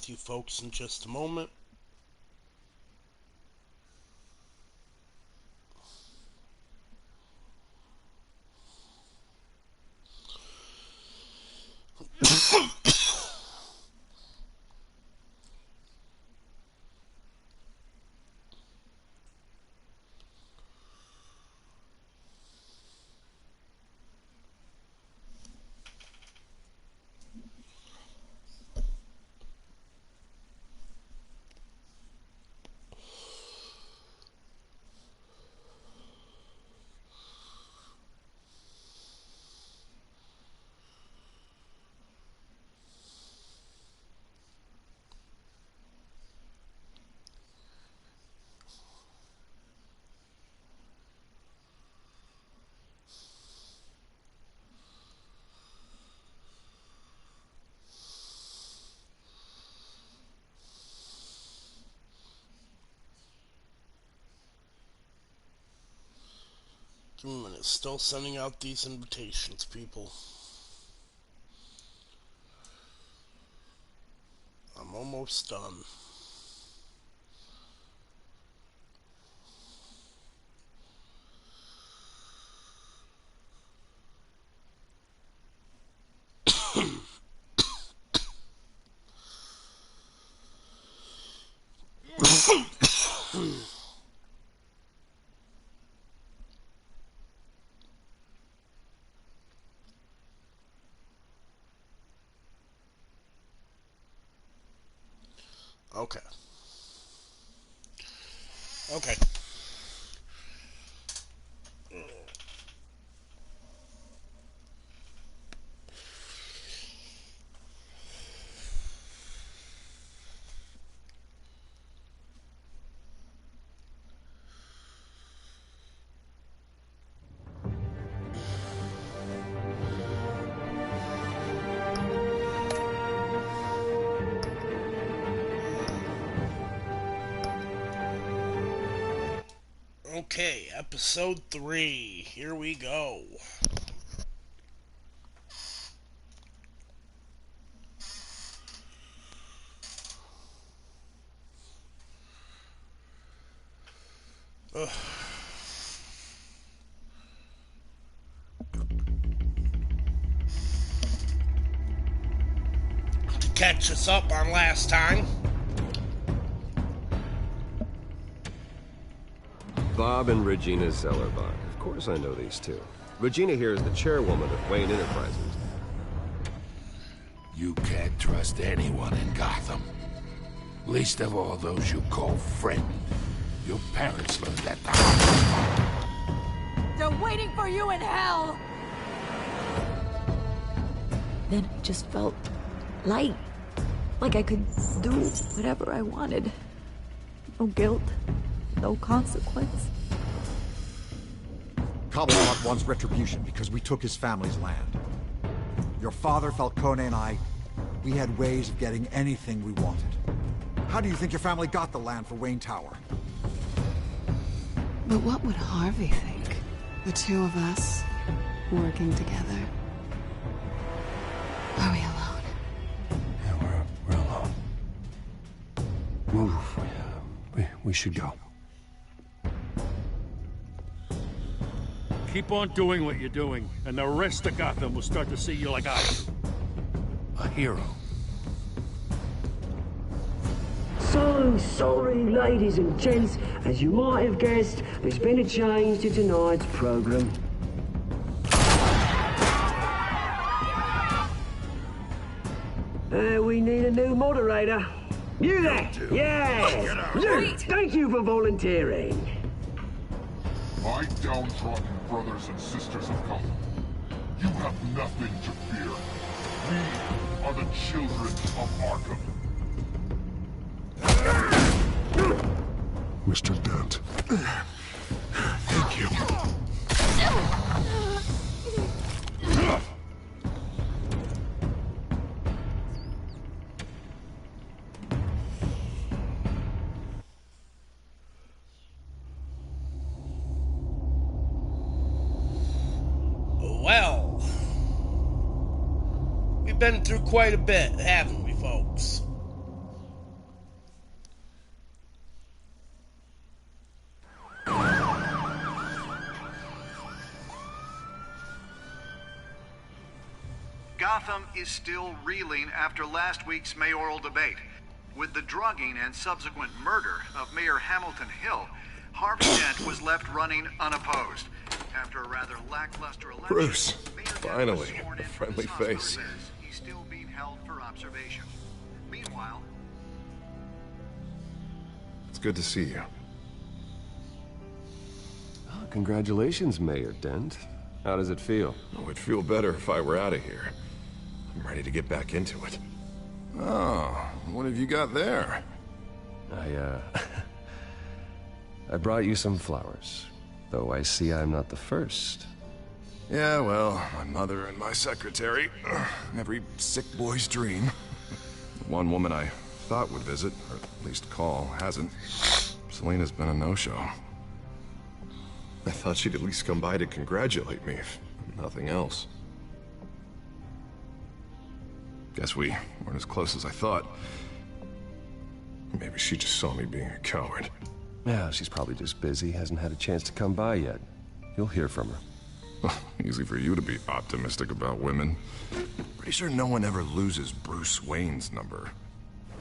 with you folks in just a moment. Give me a minute. Still sending out these invitations, people. I'm almost done. Okay. Okay. Okay, episode 3. Here we go. Ugh. To catch us up on last time. Bob and Regina Zellerbach. Of course I know these two. Regina here is the chairwoman of Wayne Enterprises. You can't trust anyone in Gotham. Least of all those you call friend. Your parents learned that the hard way. They're waiting for you in hell! Then I just felt light. Like I could do whatever I wanted. No guilt. No consequence. Cobblepot wants retribution because we took his family's land. Your father, Falcone, and I, we had ways of getting anything we wanted. How do you think your family got the land for Wayne Tower? But what would Harvey think? The two of us working together. Are we alone? Yeah, we're alone. Move. We should go. Keep on doing what you're doing, and the rest of Gotham will start to see you like I do. A hero. So sorry, ladies and gents. As you might have guessed, there's been a change to tonight's program. We need a new moderator. You there? Yeah! You! Thank you for volunteering. My downtrodden brothers and sisters of Gotham, you have nothing to fear. We are the children of Arkham. Mr. Dent. Thank you. Well, we've been through quite a bit, haven't we, folks? Gotham is still reeling after last week's mayoral debate. With the drugging and subsequent murder of Mayor Hamilton Hill, Harvey Dent was left running unopposed. After a rather lackluster election, Bruce, Mayor Dent finally, was sworn a in for friendly this hospital face. visit. He's still being held for observation. Meanwhile, It's good to see you. Oh, congratulations, Mayor Dent. How does it feel? Oh, it'd feel better if I were out of here. I'm ready to get back into it. Oh, what have you got there? I brought you some flowers. Though I see I'm not the first. Yeah, well, my mother and my secretary. Every sick boy's dream. The one woman I thought would visit, or at least call, hasn't. Selena's been a no-show. I thought she'd at least come by to congratulate me, if nothing else. Guess we weren't as close as I thought. Maybe she just saw me being a coward. Yeah, she's probably just busy, hasn't had a chance to come by yet. You'll hear from her. Well, easy for you to be optimistic about women. Pretty sure no one ever loses Bruce Wayne's number.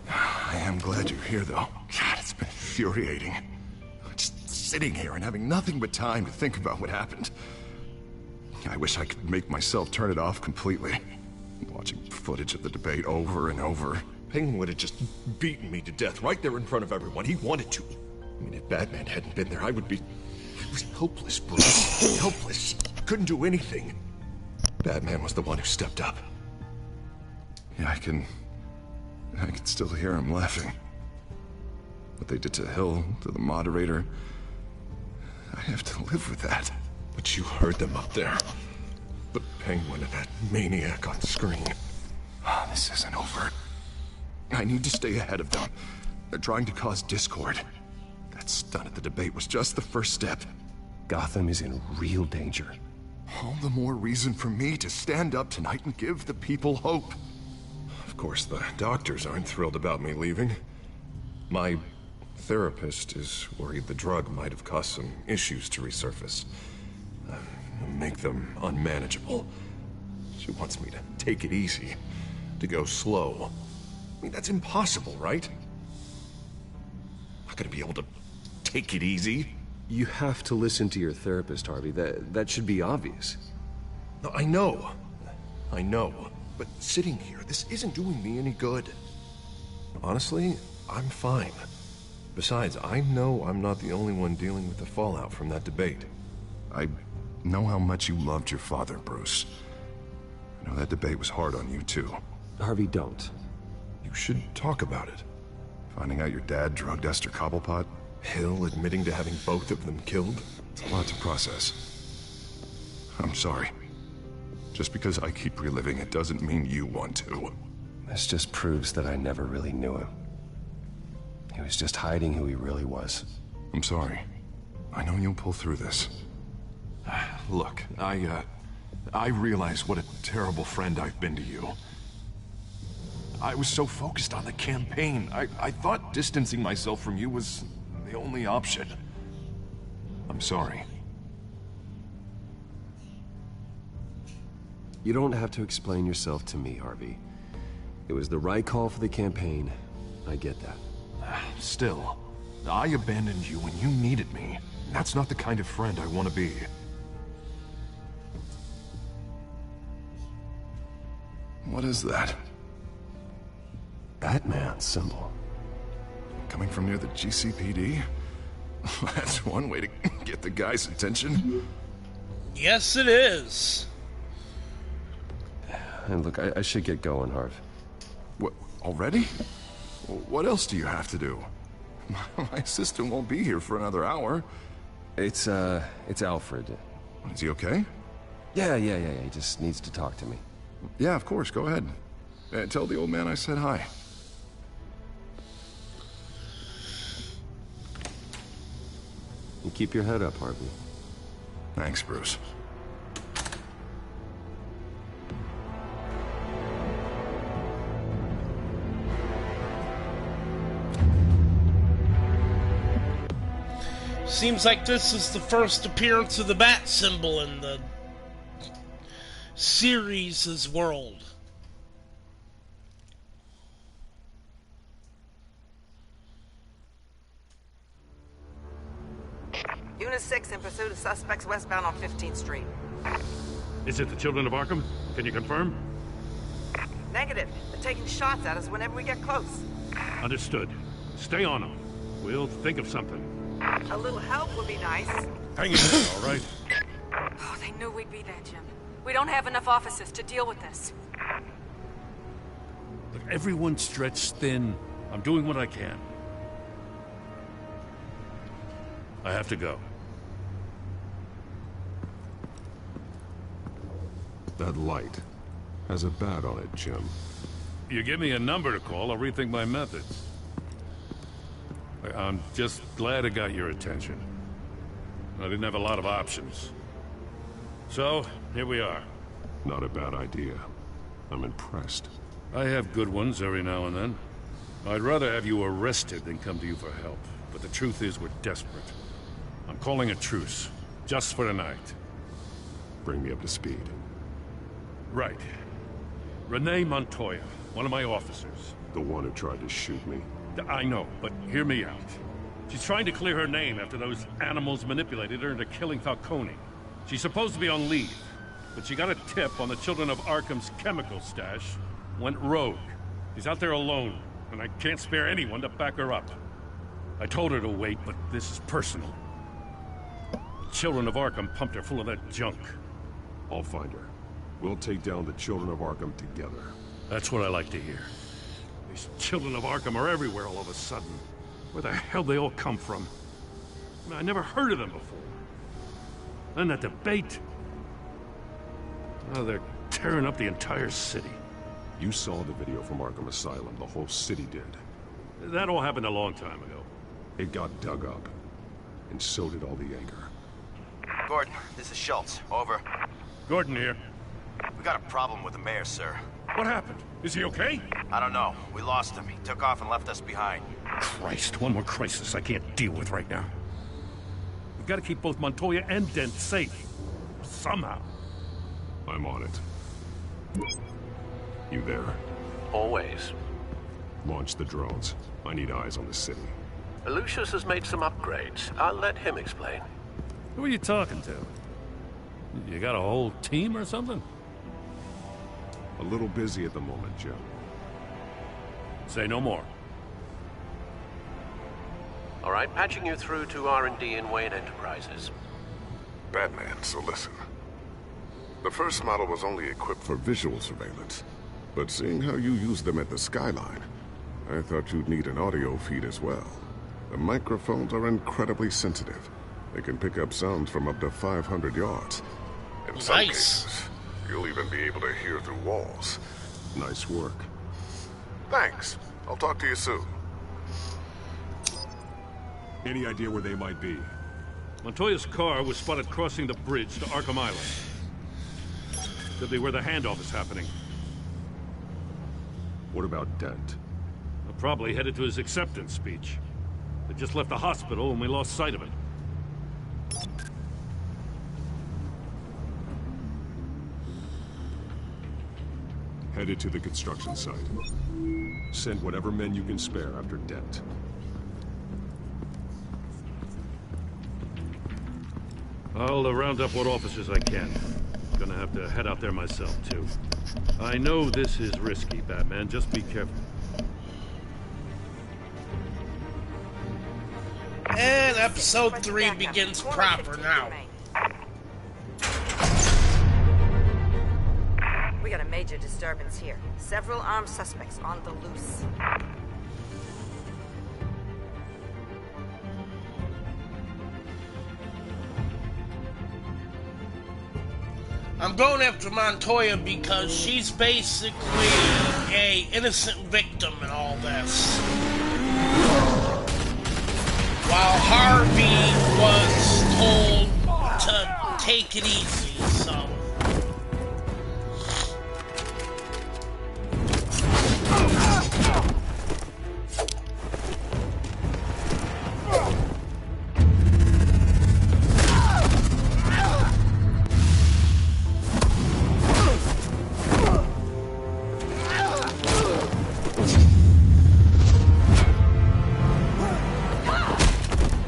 I am glad you're here, though. God, it's been infuriating. Just sitting here and having nothing but time to think about what happened. I wish I could make myself turn it off completely. Watching footage of the debate over and over. Penguin would have just beaten me to death right there in front of everyone. He wanted to. I mean, if Batman hadn't been there, I would be... I was helpless, Bruce. Helpless. Couldn't do anything. Batman was the one who stepped up. Yeah, I can still hear him laughing. What they did to Hill, to the moderator. I have to live with that. But you heard them up there. The Penguin and that maniac on screen. This isn't over. I need to stay ahead of them. They're trying to cause discord. That stunt at the debate was just the first step. Gotham is in real danger. All the more reason for me to stand up tonight and give the people hope. Of course, the doctors aren't thrilled about me leaving. My therapist is worried the drug might have caused some issues to resurface. Make them unmanageable. She wants me to take it easy, to go slow. I mean, that's impossible, right? I'm not gonna be able to take it easy. You have to listen to your therapist, Harvey. That should be obvious. No, I know. I know. But sitting here, this isn't doing me any good. Honestly, I'm fine. Besides, I know I'm not the only one dealing with the fallout from that debate. I know how much you loved your father, Bruce. I know that debate was hard on you, too. Harvey, don't. You should talk about it. Finding out your dad drugged Esther Cobblepot, Hill admitting to having both of them killed. It's a lot to process. I'm sorry. Just because I keep reliving it doesn't mean you want to. This just proves that I never really knew him. He was just hiding who he really was. I'm sorry. I know you'll pull through this. Look, I realize what a terrible friend I've been to you. I was so focused on the campaign. I thought distancing myself from you was the only option. I'm sorry. You don't have to explain yourself to me, Harvey. It was the right call for the campaign. I get that. Still, I abandoned you when you needed me. That's not the kind of friend I want to be. What is that? Batman symbol. Coming from near the GCPD? That's one way to get the guy's attention. Yes, it is. And look, I should get going, Harv. What, already? What else do you have to do? My assistant won't be here for another hour. It's Alfred. Is he okay? Yeah, he just needs to talk to me. Yeah, of course, go ahead. Tell the old man I said hi. And keep your head up, Harvey. Thanks, Bruce. Seems like this is the first appearance of the bat symbol in the series' world. 6 in pursuit of suspects westbound on 15th Street. Is it the Children of Arkham? Can you confirm? Negative. They're taking shots at us whenever we get close. Understood. Stay on them. We'll think of something. A little help would be nice. Hang in there, all right? Oh, they knew we'd be there, Jim. We don't have enough officers to deal with this. Look, everyone's stretched thin. I'm doing what I can. I have to go. That light has a bat on it, Jim. You give me a number to call, I'll rethink my methods. I'm just glad it got your attention. I didn't have a lot of options. So, here we are. Not a bad idea. I'm impressed. I have good ones every now and then. I'd rather have you arrested than come to you for help. But the truth is, we're desperate. I'm calling a truce, just for tonight. Bring me up to speed. Right. Renee Montoya, one of my officers. The one who tried to shoot me? I know, but hear me out. She's trying to clear her name after those animals manipulated her into killing Falcone. She's supposed to be on leave, but she got a tip on the Children of Arkham's chemical stash, went rogue. She's out there alone, and I can't spare anyone to back her up. I told her to wait, but this is personal. The Children of Arkham pumped her full of that junk. I'll find her. We'll take down the Children of Arkham together. That's what I like to hear. These Children of Arkham are everywhere all of a sudden. Where the hell they all come from? I never heard of them before. Then that debate. Oh, they're tearing up the entire city. You saw the video from Arkham Asylum. The whole city did. That all happened a long time ago. It got dug up. And so did all the anger. Gordon, this is Schultz. Over. Gordon here. We got a problem with the mayor, sir. What happened? Is he okay? I don't know. We lost him. He took off and left us behind. Christ, one more crisis I can't deal with right now. We've got to keep both Montoya and Dent safe. Somehow. I'm on it. You there? Always. Launch the drones. I need eyes on the city. Lucius has made some upgrades. I'll let him explain. Who are you talking to? You got a whole team or something? A little busy at the moment, Jim. Say no more. All right, patching you through to R&D in Wayne Enterprises. Batman, so listen. The first model was only equipped for visual surveillance, but seeing how you use them at the Skyline, I thought you'd need an audio feed as well. The microphones are incredibly sensitive. They can pick up sounds from up to 500 yards. In some cases, you'll even be able to hear through walls. Nice work. Thanks. I'll talk to you soon. Any idea where they might be? Montoya's car was spotted crossing the bridge to Arkham Island. Could be where the handoff is happening. What about Dent? Probably headed to his acceptance speech. They just left the hospital and we lost sight of it. Headed to the construction site. Send whatever men you can spare after Dent. I'll round up what officers I can. Gonna have to head out there myself, too. I know this is risky, Batman. Just be careful. And episode 3 begins proper now. We got a major disturbance here. Several armed suspects on the loose. I'm going after Montoya because she's basically a innocent victim in all this. While Harvey was told to take it easy, so...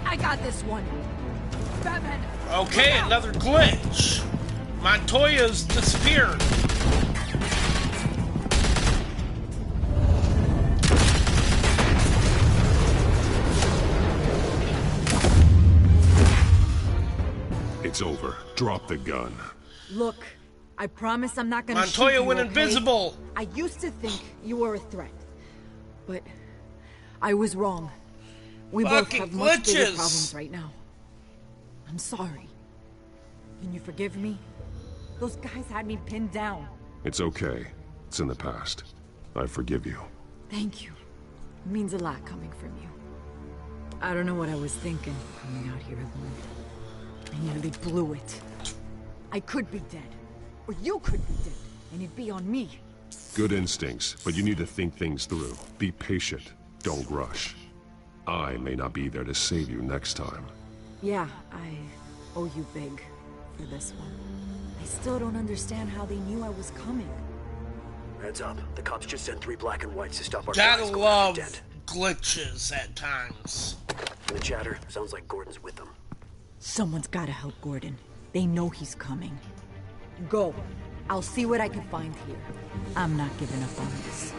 I got this one. Batman. another glitch. Montoya's disappeared. It's over. Drop the gun. Look, I promise I'm not gonna shoot Montoya you, went okay? invisible. I used to think you were a threat, but I was wrong. We both Fucking have much bigger glitches. problems right now. I'm sorry. Can you forgive me? Those guys had me pinned down. It's okay. It's in the past. I forgive you. Thank you. It means a lot coming from you. I don't know what I was thinking coming out here alone. I nearly blew it. I could be dead. Or you could be dead. And it'd be on me. Good instincts, but you need to think things through. Be patient. Don't rush. I may not be there to save you next time. Yeah, I owe you big for this one. I still don't understand how they knew I was coming. Heads up. The cops just sent 3 black and whites to stop our Gotta guys going love after Dent. glitches at times. And the chatter sounds like Gordon's with them. Someone's gotta help Gordon. They know he's coming. Go. I'll see what I can find here. I'm not giving up on this.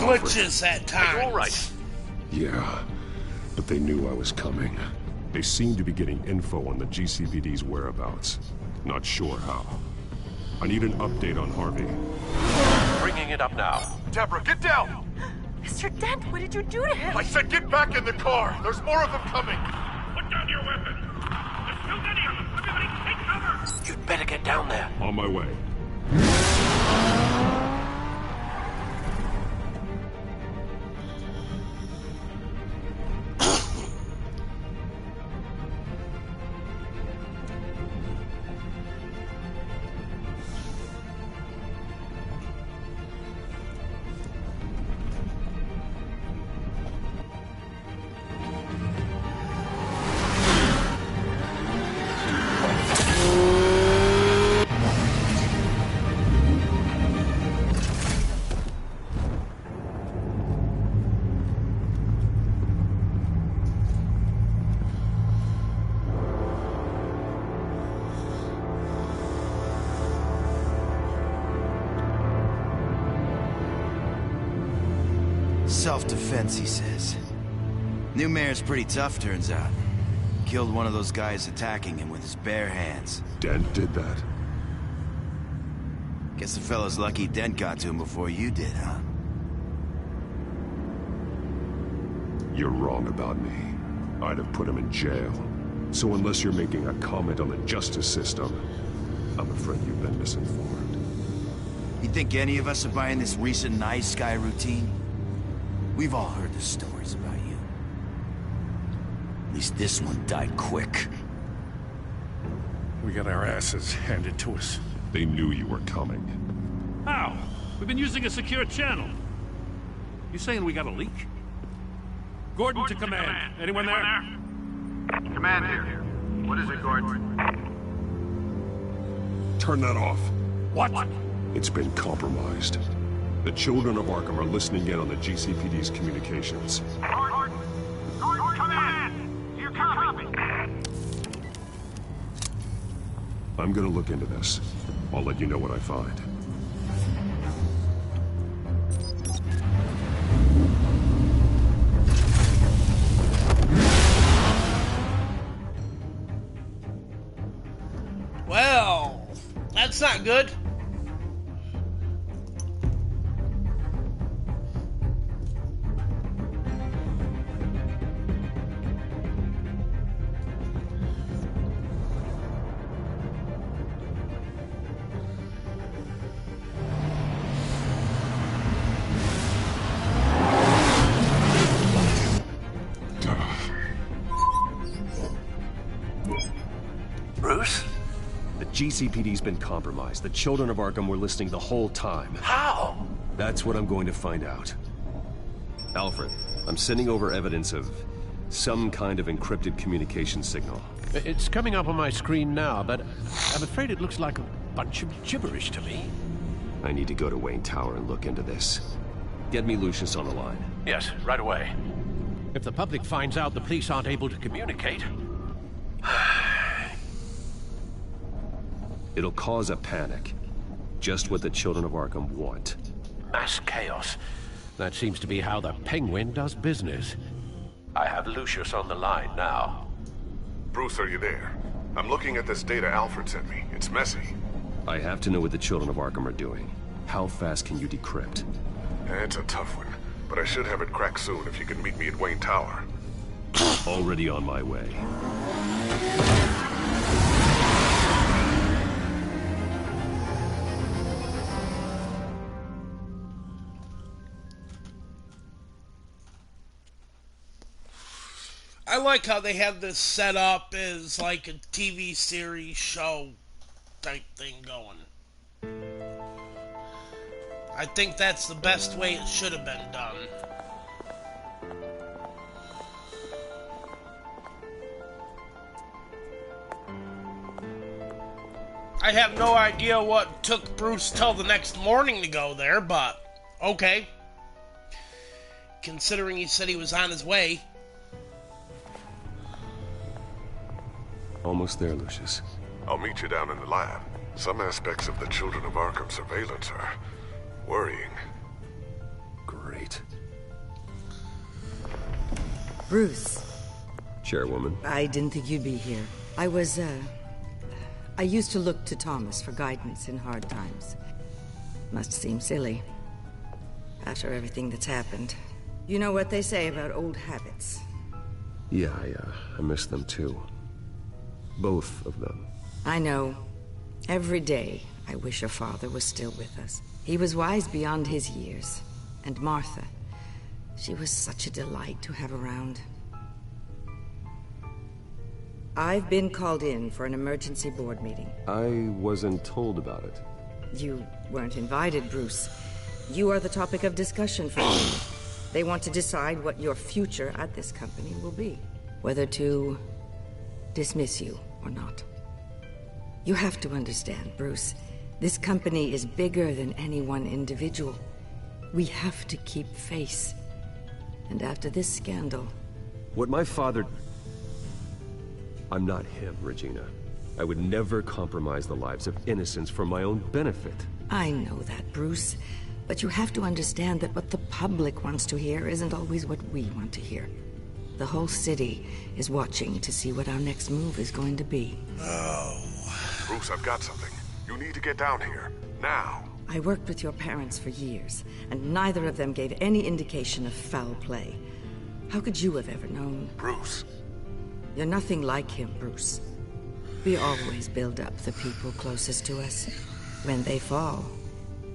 Glitches at times. All right. Yeah, but they knew I was coming. They seemed to be getting info on the GCPD's whereabouts. Not sure how. I need an update on Harvey. Bringing it up now. Deborah, get down! Mr. Dent, what did you do to him? I said get back in the car! There's more of them coming! Put down your weapon! There's too many of them! Everybody take cover! You'd better get down there. On my way. Self-defense, he says. New mayor's pretty tough, turns out. Killed one of those guys attacking him with his bare hands. Dent did that? Guess the fella's lucky Dent got to him before you did, huh? You're wrong about me. I'd have put him in jail. So unless you're making a comment on the justice system, I'm afraid you've been misinformed. You think any of us are buying this recent nice guy routine? We've all heard the stories about you. At least this one died quick. We got our asses handed to us. They knew you were coming. How? We've been using a secure channel. You saying we got a leak? Gordon to command. Anyone there? Command here. What is it, Gordon? Turn that off. What? It's been compromised. The children of Arkham are listening in on the GCPD's communications. Gordon, command! Here, copy! I'm gonna look into this. I'll let you know what I find. Well, that's not good. GCPD's been compromised. The children of Arkham were listening the whole time. How? That's what I'm going to find out. Alfred, I'm sending over evidence of some kind of encrypted communication signal. It's coming up on my screen now, but I'm afraid it looks like a bunch of gibberish to me. I need to go to Wayne Tower and look into this. Get me Lucius on the line. Yes, right away. If the public finds out the police aren't able to communicate... It'll cause a panic. Just what the children of Arkham want. Mass chaos. That seems to be how the Penguin does business. I have Lucius on the line now. Bruce, are you there? I'm looking at this data Alfred sent me. It's messy. I have to know what the children of Arkham are doing. How fast can you decrypt? It's a tough one, but I should have it cracked soon if you can meet me at Wayne Tower. Already on my way. I like how they have this set up as like a TV series show type thing going. I think that's the best way it should have been done. I have no idea what took Bruce till the next morning to go there, but okay. Considering he said he was on his way. Almost there, Lucius. I'll meet you down in the lab. Some aspects of the Children of Arkham surveillance are worrying. Great. Bruce. Chairwoman. I didn't think you'd be here. I used to look to Thomas for guidance in hard times. Must seem silly. After everything that's happened. You know what they say about old habits. Yeah, I miss them too. Both of them. I know. Every day, I wish your father was still with us. He was wise beyond his years. And Martha, she was such a delight to have around. I've been called in for an emergency board meeting. I wasn't told about it. You weren't invited, Bruce. You are the topic of discussion for me. They want to decide what your future at this company will be. Whether to dismiss you or not. You have to understand, Bruce. This company is bigger than any one individual. We have to keep face. And after this scandal... What my father... I'm not him, Regina. I would never compromise the lives of innocents for my own benefit. I know that, Bruce. But you have to understand that what the public wants to hear isn't always what we want to hear. The whole city is watching to see what our next move is going to be. Oh. Bruce, I've got something. You need to get down here. Now. I worked with your parents for years, and neither of them gave any indication of foul play. How could you have ever known? Bruce. You're nothing like him, Bruce. We always build up the people closest to us. When they fall...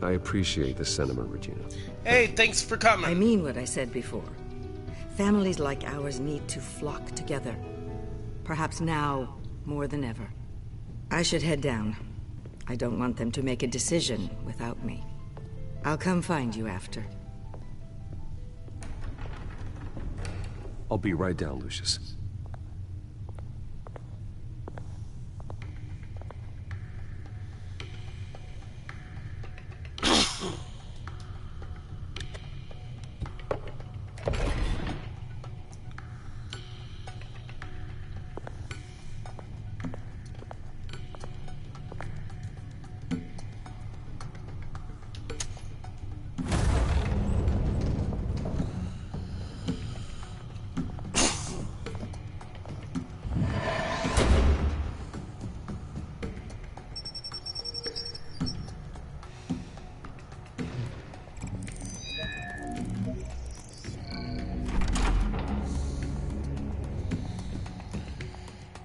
I appreciate the sentiment, Regina. Hey, thanks for coming. I mean what I said before. Families like ours need to flock together. Perhaps now, more than ever. I should head down. I don't want them to make a decision without me. I'll come find you after. I'll be right down, Lucius.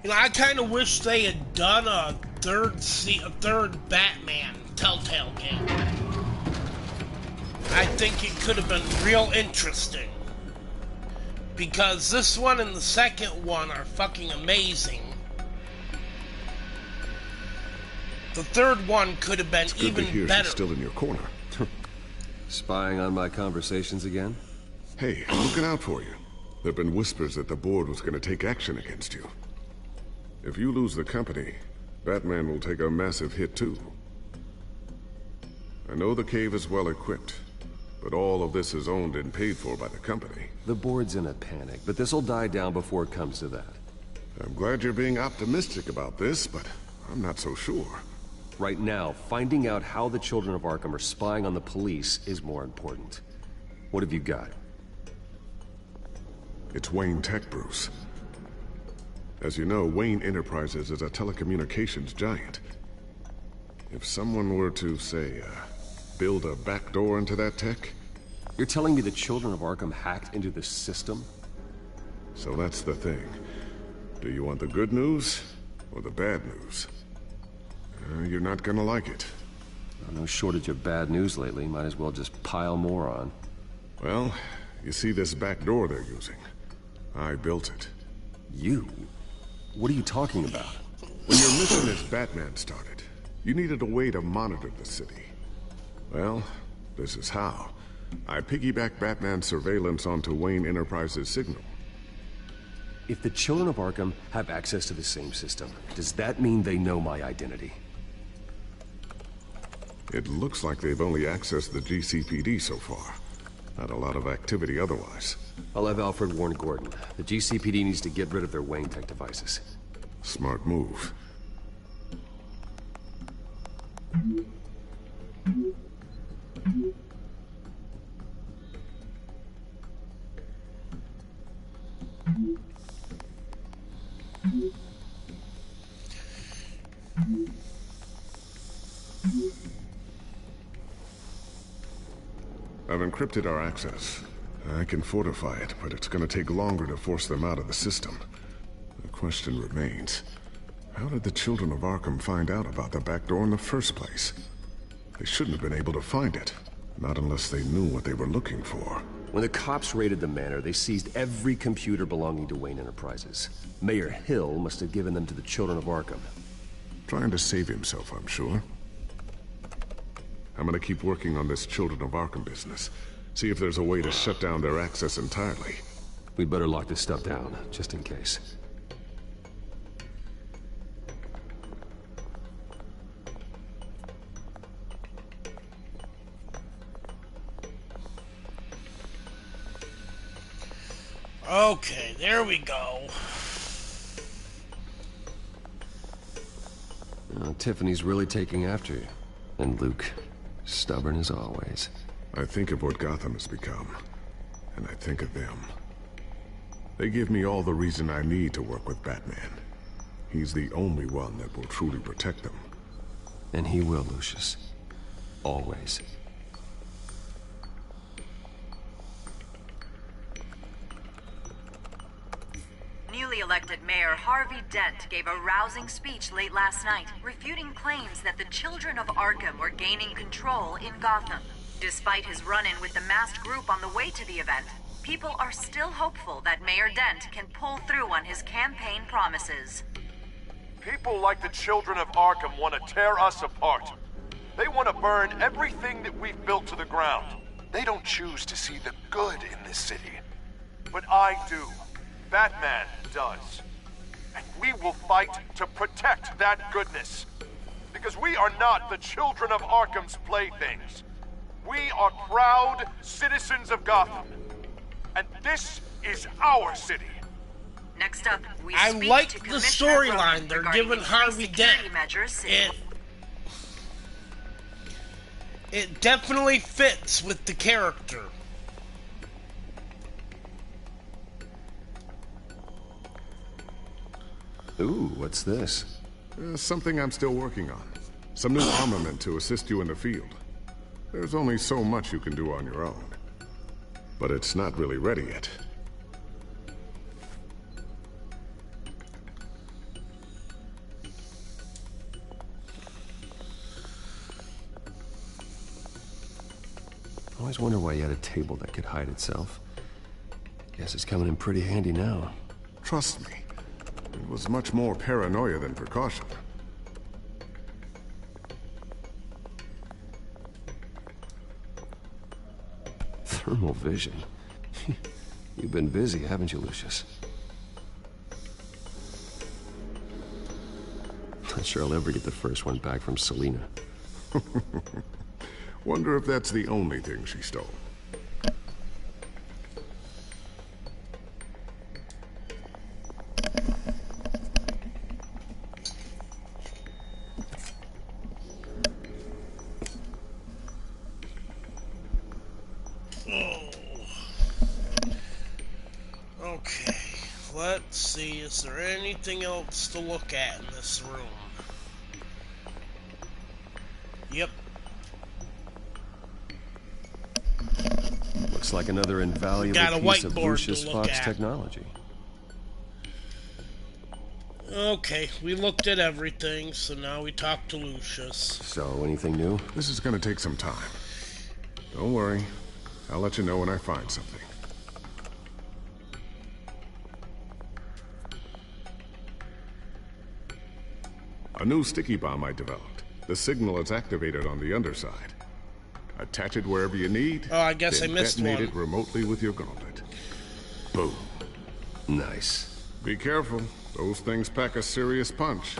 You know, I kind of wish they had done a third Batman Telltale game. I think it could have been real interesting. Because this one and the second one are fucking amazing. The third one could have been it's good even to hear better. She's still in your corner. Spying on my conversations again? Hey, I'm looking out for you. There've been whispers that the board was gonna take action against you. If you lose the company, Batman will take a massive hit too. I know the cave is well equipped, but all of this is owned and paid for by the company. The board's in a panic, but this'll die down before it comes to that. I'm glad you're being optimistic about this, but I'm not so sure. Right now, finding out how the Children of Arkham are spying on the police is more important. What have you got? It's Wayne Tech, Bruce. As you know, Wayne Enterprises is a telecommunications giant. If someone were to, say, build a backdoor into that tech... You're telling me the Children of Arkham hacked into this system? So that's the thing. Do you want the good news or the bad news? You're not gonna like it. No shortage of bad news lately. Might as well just pile more on. Well, you see this back door they're using? I built it. You? What are you talking about? When your mission as Batman started, you needed a way to monitor the city. Well, this is how. I piggybacked Batman's surveillance onto Wayne Enterprises' signal. If the Children of Arkham have access to the same system, does that mean they know my identity? It looks like they've only accessed the GCPD so far. Not a lot of activity otherwise. I'll have Alfred warn Gordon. The GCPD needs to get rid of their Wayne Tech devices. Smart move. I've encrypted our access. I can fortify it, but it's gonna take longer to force them out of the system. The question remains, how did the Children of Arkham find out about the back door in the first place? They shouldn't have been able to find it, not unless they knew what they were looking for. When the cops raided the manor, they seized every computer belonging to Wayne Enterprises. Mayor Hill must have given them to the Children of Arkham. Trying to save himself, I'm sure. I'm gonna keep working on this Children of Arkham business. See if there's a way to shut down their access entirely. We'd better lock this stuff down, just in case. Okay, there we go. Tiffany's really taking after you. And Luke, stubborn as always. I think of what Gotham has become, and I think of them. They give me all the reason I need to work with Batman. He's the only one that will truly protect them. And he will, Lucius. Always. Newly elected Mayor Harvey Dent gave a rousing speech late last night, refuting claims that the Children of Arkham were gaining control in Gotham. Despite his run-in with the masked group on the way to the event, people are still hopeful that Mayor Dent can pull through on his campaign promises. People like the Children of Arkham want to tear us apart. They want to burn everything that we've built to the ground. They don't choose to see the good in this city. But I do. Batman does. And we will fight to protect that goodness. Because we are not the Children of Arkham's playthings. We are proud citizens of Gotham. And this is our city. Next up, we I speak like to the Commissioner storyline Gordon they're regarding giving the Harvey Dent. security measures It definitely fits with the character. Ooh, what's this? Something I'm still working on. Some new armament to assist you in the field. There's only so much you can do on your own. But it's not really ready yet. I always wonder why you had a table that could hide itself. Guess it's coming in pretty handy now. Trust me. It was much more paranoia than precaution. Thermal vision. You've been busy, haven't you, Lucius? Not sure I'll ever get the first one back from Selena. Wonder if that's the only thing she stole. Okay, let's see, is there anything else to look at in this room? Yep. Looks like another invaluable Got a piece of whiteboard Lucius to look Fox at. technology. Okay, we looked at everything, so now we talk to Lucius. So, anything new? This is gonna take some time. Don't worry. I'll let you know when I find something. A new sticky bomb I developed. The signal is activated on the underside. Attach it wherever you need. Oh, I guess I then missed detonate one. it remotely with your gauntlet. Boom. Nice. Be careful. Those things pack a serious punch.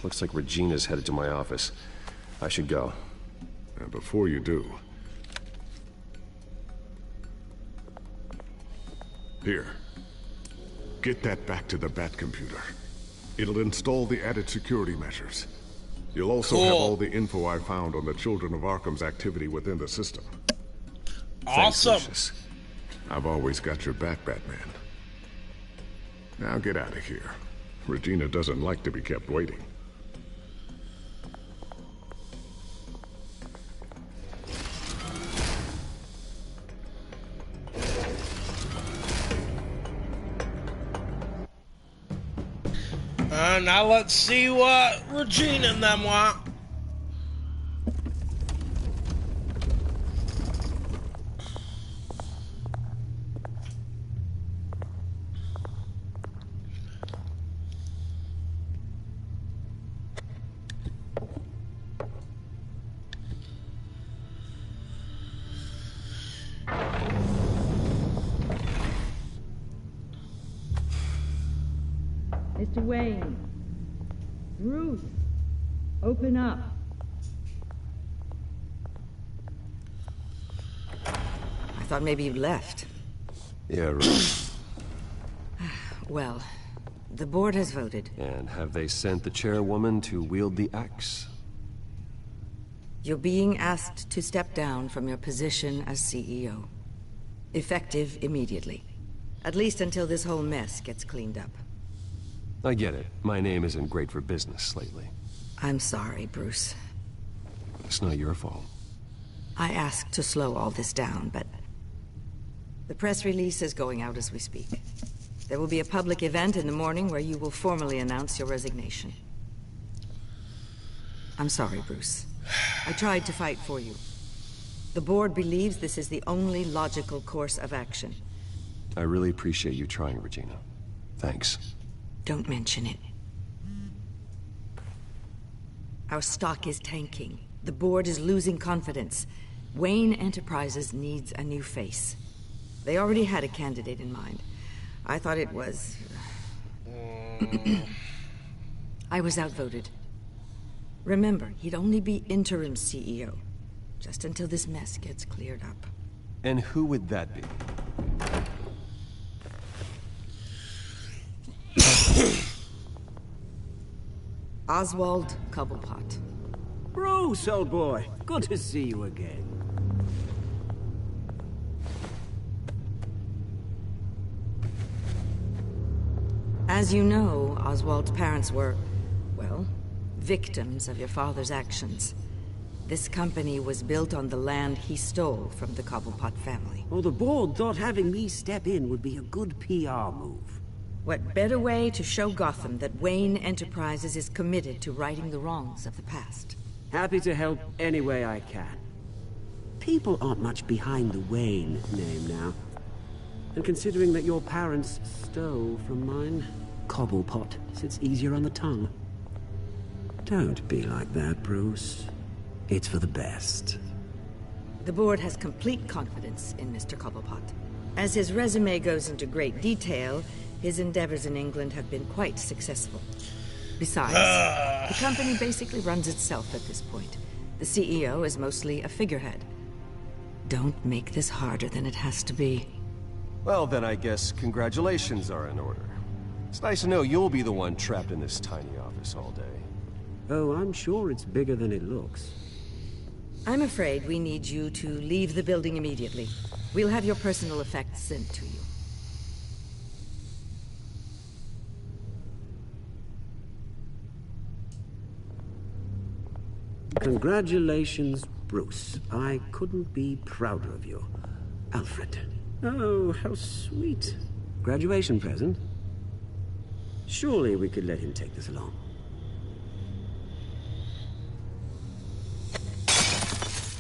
Looks like Regina's headed to my office. I should go. And before you do... Here. Get that back to the Bat computer. It'll install the added security measures. You'll also have all the info I found on the Children of Arkham's activity within the system. Awesome. Thanks, Lucius. I've always got your back, Batman. Now get out of here. Regina doesn't like to be kept waiting. Now let's see what Regina and them want. Mr. Wayne. Bruce. Open up. I thought maybe you'd left. Yeah, right. Well, the board has voted. And have they sent the chairwoman to wield the axe? You're being asked to step down from your position as CEO. Effective immediately. At least until this whole mess gets cleaned up. I get it. My name isn't great for business lately. I'm sorry, Bruce. It's not your fault. I asked to slow all this down, but... the press release is going out as we speak. There will be a public event in the morning where you will formally announce your resignation. I'm sorry, Bruce. I tried to fight for you. The board believes this is the only logical course of action. I really appreciate you trying, Regina. Thanks. Don't mention it. Our stock is tanking. The board is losing confidence. Wayne Enterprises needs a new face. They already had a candidate in mind. I thought it was... I was outvoted. Remember, he'd only be interim CEO. Just until this mess gets cleared up. And who would that be? Oswald Cobblepot. Bruce, old boy. Good to see you again. As you know, Oswald's parents were, well, victims of your father's actions. This company was built on the land he stole from the Cobblepot family. Well, the board thought having me step in would be a good PR move. What better way to show Gotham that Wayne Enterprises is committed to righting the wrongs of the past? Happy to help any way I can. People aren't much behind the Wayne name now. And considering that your parents stole from mine, Cobblepot sits easier on the tongue. Don't be like that, Bruce. It's for the best. The board has complete confidence in Mr. Cobblepot. As his resume goes into great detail, his endeavors in England have been quite successful. Besides, the company basically runs itself at this point. The CEO is mostly a figurehead. Don't make this harder than it has to be. Well, then I guess congratulations are in order. It's nice to know you'll be the one trapped in this tiny office all day. Oh, I'm sure it's bigger than it looks. I'm afraid we need you to leave the building immediately. We'll have your personal effects sent to you. Congratulations, Bruce. I couldn't be prouder of you. Alfred. Oh, how sweet. Graduation present? Surely we could let him take this along.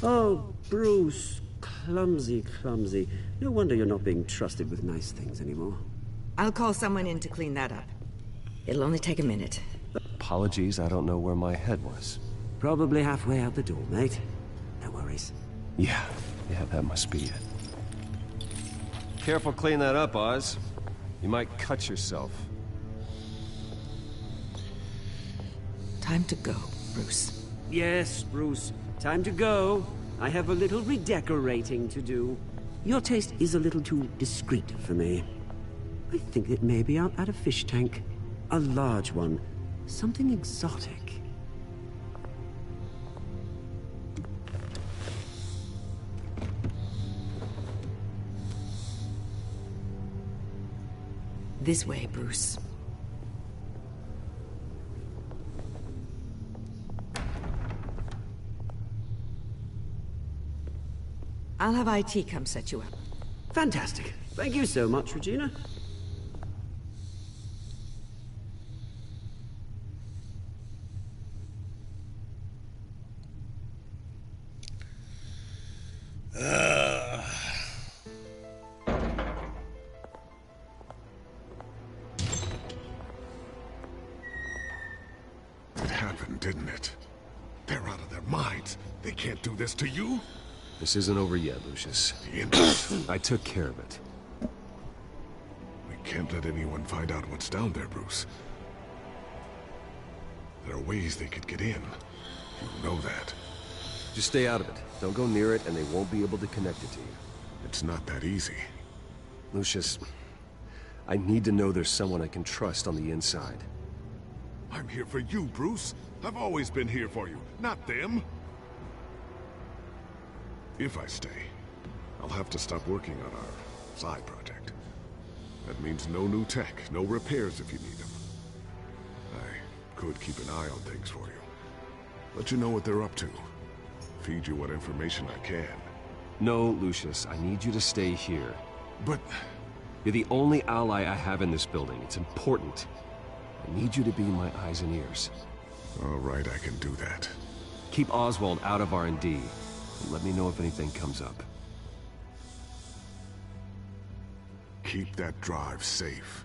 Oh, Bruce. Clumsy, clumsy. No wonder you're not being trusted with nice things anymore. I'll call someone in to clean that up. It'll only take a minute. Apologies, I don't know where my head was. Probably halfway out the door, mate. No worries. Yeah, that must be it. Careful clean that up, Oz. You might cut yourself. Time to go, Bruce. Yes, Bruce. Time to go. I have a little redecorating to do. Your taste is a little too discreet for me. I think that maybe I'll add a fish tank. A large one. Something exotic. This way, Bruce. I'll have IT come set you up. Fantastic. Thank you so much, Regina. It happened, didn't it? They're out of their minds. They can't do this to you. This isn't over yet, Lucius. I took care of it. We can't let anyone find out what's down there, Bruce. There are ways they could get in. You know that. Just stay out of it. Don't go near it, and they won't be able to connect it to you. It's not that easy. Lucius, I need to know there's someone I can trust on the inside. I'm here for you, Bruce. I've always been here for you, not them. If I stay, I'll have to stop working on our side project. That means no new tech, no repairs if you need them. I could keep an eye on things for you. Let you know what they're up to. Feed you what information I can. No, Lucius, I need you to stay here. But... You're the only ally I have in this building. It's important. I need you to be my eyes and ears. All right, I can do that. Keep Oswald out of R&D. And let me know if anything comes up. Keep that drive safe.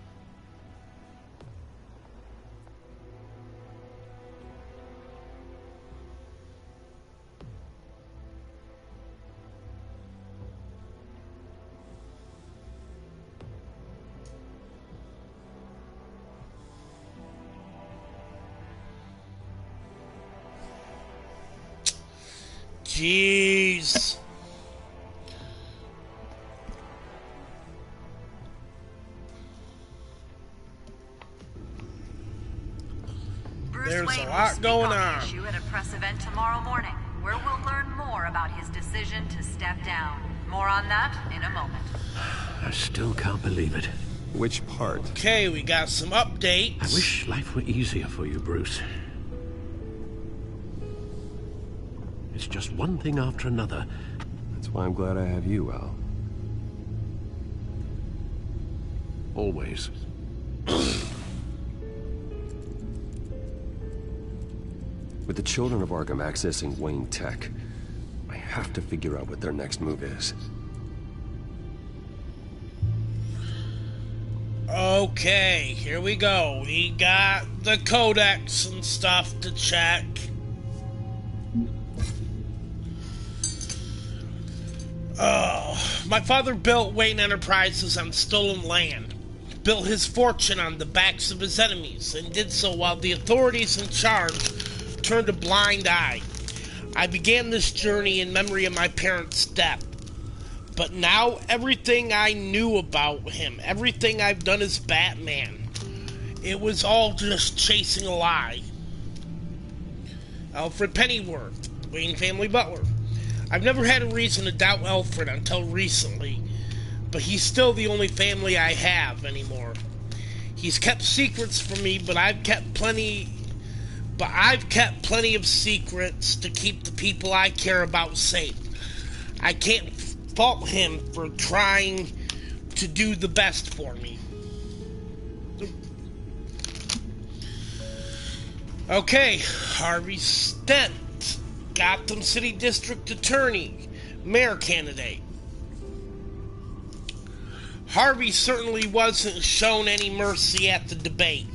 Jeez. There's a lot going on. Issue at a press event tomorrow morning, where we'll learn more about his decision to step down. More on that in a moment. I still can't believe it. Which part? Okay, we got some updates. I wish life were easier for you, Bruce. It's just one thing after another. That's why I'm glad I have you, Al. Always. With the children of Arkham accessing Wayne Tech, I have to figure out what their next move is. Okay, here we go. We got the codex and stuff to check. My father built Wayne Enterprises on stolen land, built his fortune on the backs of his enemies, and did so while the authorities in charge turned a blind eye. I began this journey in memory of my parents' death. But now everything I knew about him, everything I've done as Batman, it was all just chasing a lie. Alfred Pennyworth, Wayne family butler. I've never had a reason to doubt Alfred until recently, but he's still the only family I have anymore. He's kept secrets from me, but I've kept plenty of secrets to keep the people I care about safe. I can't fault him for trying to do the best for me. Okay, Harvey Dent, Gotham City District Attorney, Mayor candidate. Harvey certainly wasn't shown any mercy at the debate,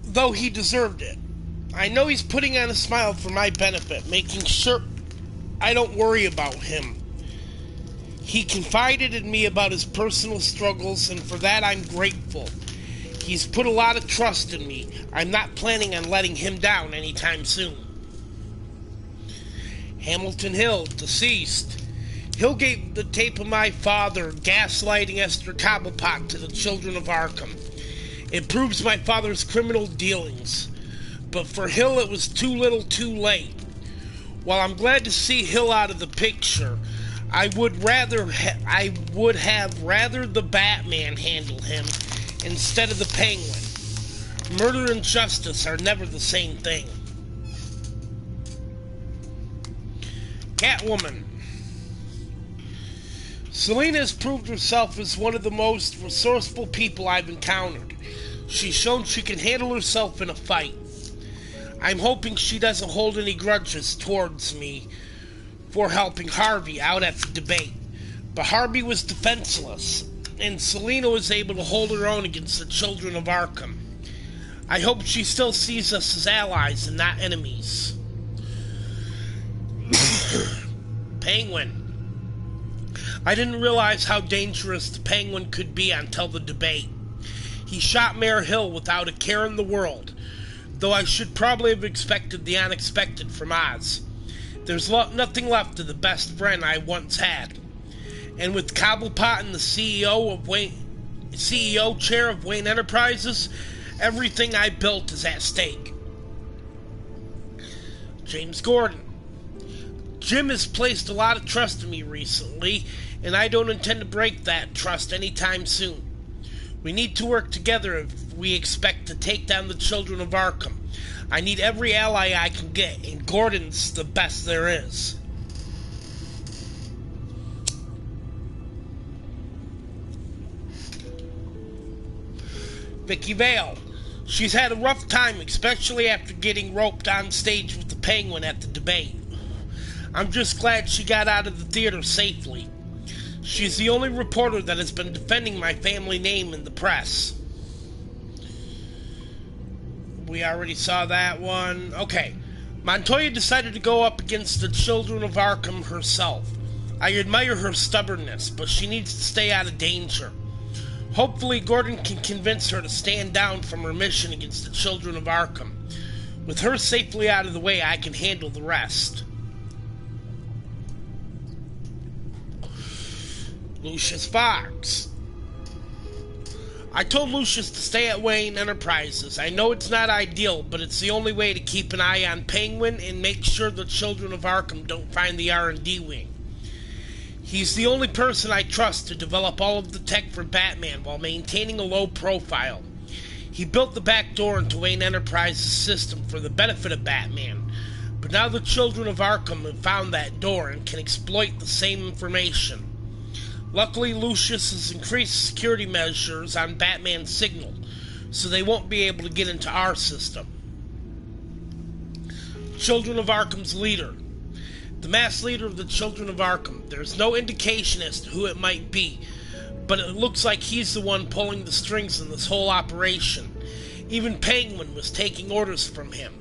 though he deserved it. I know he's putting on a smile for my benefit, making sure I don't worry about him. He confided in me about his personal struggles, and for that I'm grateful. He's put a lot of trust in me. I'm not planning on letting him down anytime soon. Hamilton Hill, deceased. Hill gave the tape of my father gaslighting Esther Cobblepot to the children of Arkham. It proves my father's criminal dealings. But for Hill, it was too little too late. While I'm glad to see Hill out of the picture, I would have rather the Batman handle him instead of the Penguin. Murder and justice are never the same thing. Catwoman. Selina has proved herself as one of the most resourceful people I've encountered. She's shown she can handle herself in a fight. I'm hoping she doesn't hold any grudges towards me for helping Harvey out at the debate. But Harvey was defenseless, and Selina was able to hold her own against the children of Arkham. I hope she still sees us as allies and not enemies. Penguin. I didn't realize how dangerous the Penguin could be until the debate. He shot Mayor Hill without a care in the world, though I should probably have expected the unexpected from Oz. There's nothing left of the best friend I once had. And with Cobblepot in the CEO chair of Wayne Enterprises, everything I built is at stake. James Gordon. Jim has placed a lot of trust in me recently, and I don't intend to break that trust anytime soon. We need to work together if we expect to take down the children of Arkham. I need every ally I can get, and Gordon's the best there is. Vicky Vale. She's had a rough time, especially after getting roped on stage with the Penguin at the debate. I'm just glad she got out of the theater safely. She's the only reporter that has been defending my family name in the press. We already saw that one. Okay. Montoya decided to go up against the children of Arkham herself. I admire her stubbornness, but she needs to stay out of danger. Hopefully Gordon can convince her to stand down from her mission against the children of Arkham. With her safely out of the way, I can handle the rest. Lucius Fox. I told Lucius to stay at Wayne Enterprises. I know it's not ideal, but it's the only way to keep an eye on Penguin and make sure the children of Arkham don't find the R&D wing. He's the only person I trust to develop all of the tech for Batman while maintaining a low profile. He built the back door into Wayne Enterprises' system for the benefit of Batman, but now the children of Arkham have found that door and can exploit the same information. Luckily, Lucius has increased security measures on Batman's signal, so they won't be able to get into our system. Children of Arkham's leader. the mass leader of the Children of Arkham. There's no indication as to who it might be, but it looks like he's the one pulling the strings in this whole operation. Even Penguin was taking orders from him.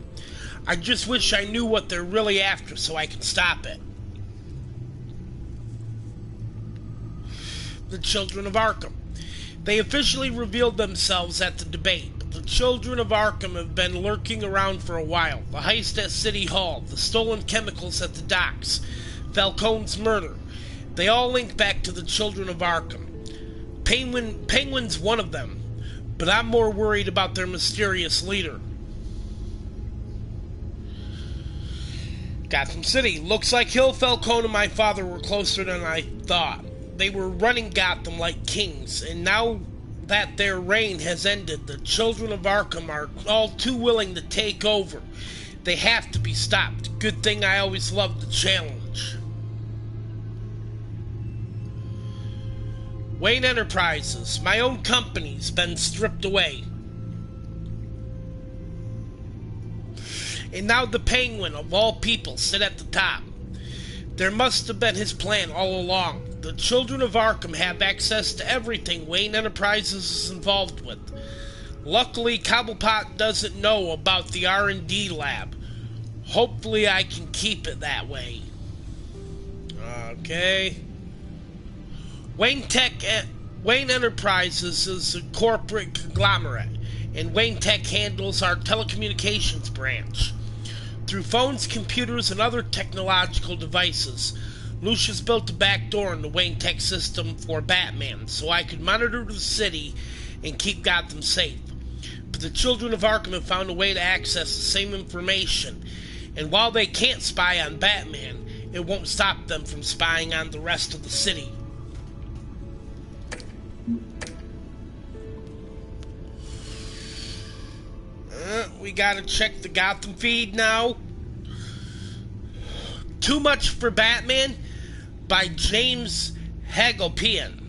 I just wish I knew what they're really after so I can stop it. The Children of Arkham. They officially revealed themselves at the debate, but the Children of Arkham have been lurking around for a while. The heist at City Hall, the stolen chemicals at the docks, Falcone's murder. They all link back to the Children of Arkham. Penguin's one of them, but I'm more worried about their mysterious leader. Gotham City. Looks like Hill, Falcone, and my father were closer than I thought. They were running Gotham like kings, and now that their reign has ended, the Children of Arkham are all too willing to take over. They have to be stopped. Good thing I always loved the challenge. Wayne Enterprises. My own company's been stripped away. And now the Penguin, of all people, sit at the top. There must have been his plan all along. The Children of Arkham have access to everything Wayne Enterprises is involved with. Luckily, Cobblepot doesn't know about the R&D lab. Hopefully I can keep it that way. Okay. Wayne Enterprises is a corporate conglomerate, and Wayne Tech handles our telecommunications branch. Through phones, computers, and other technological devices, Lucius built a backdoor in the Wayne Tech system for Batman, so I could monitor the city and keep Gotham safe. But the Children of Arkham have found a way to access the same information, and while they can't spy on Batman, it won't stop them from spying on the rest of the city. We gotta check the Gotham feed now. Too Much for Batman by James Hagopian.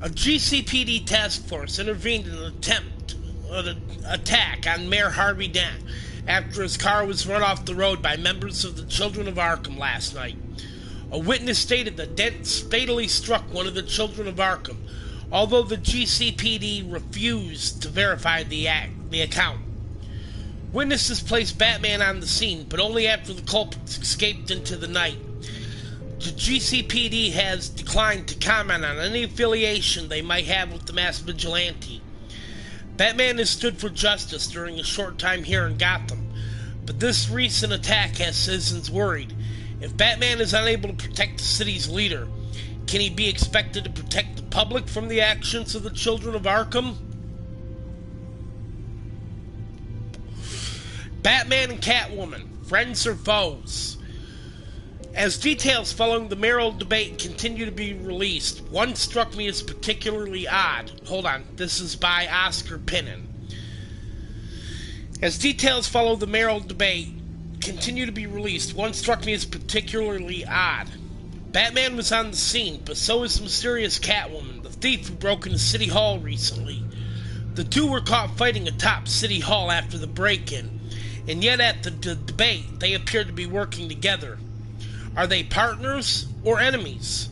A GCPD task force intervened in an attack on Mayor Harvey Dent after his car was run off the road by members of the Children of Arkham last night. A witness stated that Dent fatally struck one of the Children of Arkham, although the GCPD refused to verify the account. Witnesses placed Batman on the scene, but only after the culprits escaped into the night. The GCPD has declined to comment on any affiliation they might have with the mass vigilante. Batman has stood for justice during a short time here in Gotham, but this recent attack has citizens worried. If Batman is unable to protect the city's leader, can he be expected to protect the public from the actions of the Children of Arkham? Batman and Catwoman, friends or foes? As details following the mayoral debate continue to be released, one struck me as particularly odd. Hold on, this is by Oscar Pinnon. As details follow the mayoral debate continue to be released, one struck me as particularly odd. Batman was on the scene, but so is the mysterious Catwoman, the thief who broke into City Hall recently. The two were caught fighting atop City Hall after the break-in, and yet at the debate, they appeared to be working together. Are they partners or enemies?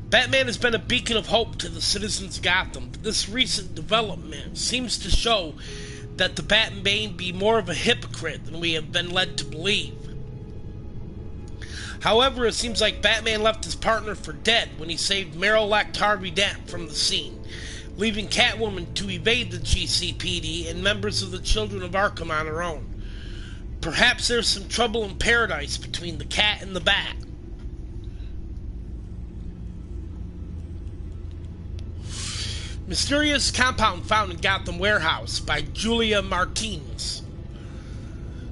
Batman has been a beacon of hope to the citizens of Gotham, but this recent development seems to show that the Bat may be more of a hypocrite than we have been led to believe. However, it seems like Batman left his partner for dead when he saved Mayor-elect Harvey Dent from the scene, leaving Catwoman to evade the GCPD and members of the Children of Arkham on her own. Perhaps there's some trouble in paradise between the cat and the bat. Mysterious compound found in Gotham Warehouse by Julia Martinez.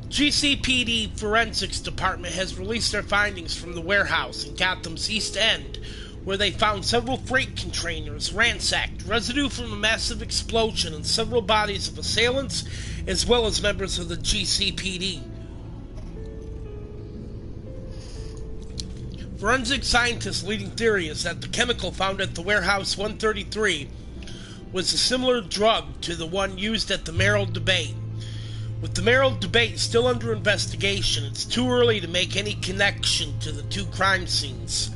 GCPD Forensics Department has released their findings from the warehouse in Gotham's East End, where they found several freight containers ransacked, residue from a massive explosion, and several bodies of assailants, as well as members of the GCPD. Forensic scientists' leading theory is that the chemical found at the Warehouse 133 was a similar drug to the one used at the mayoral debate. With the mayoral debate still under investigation, it's too early to make any connection to the two crime scenes.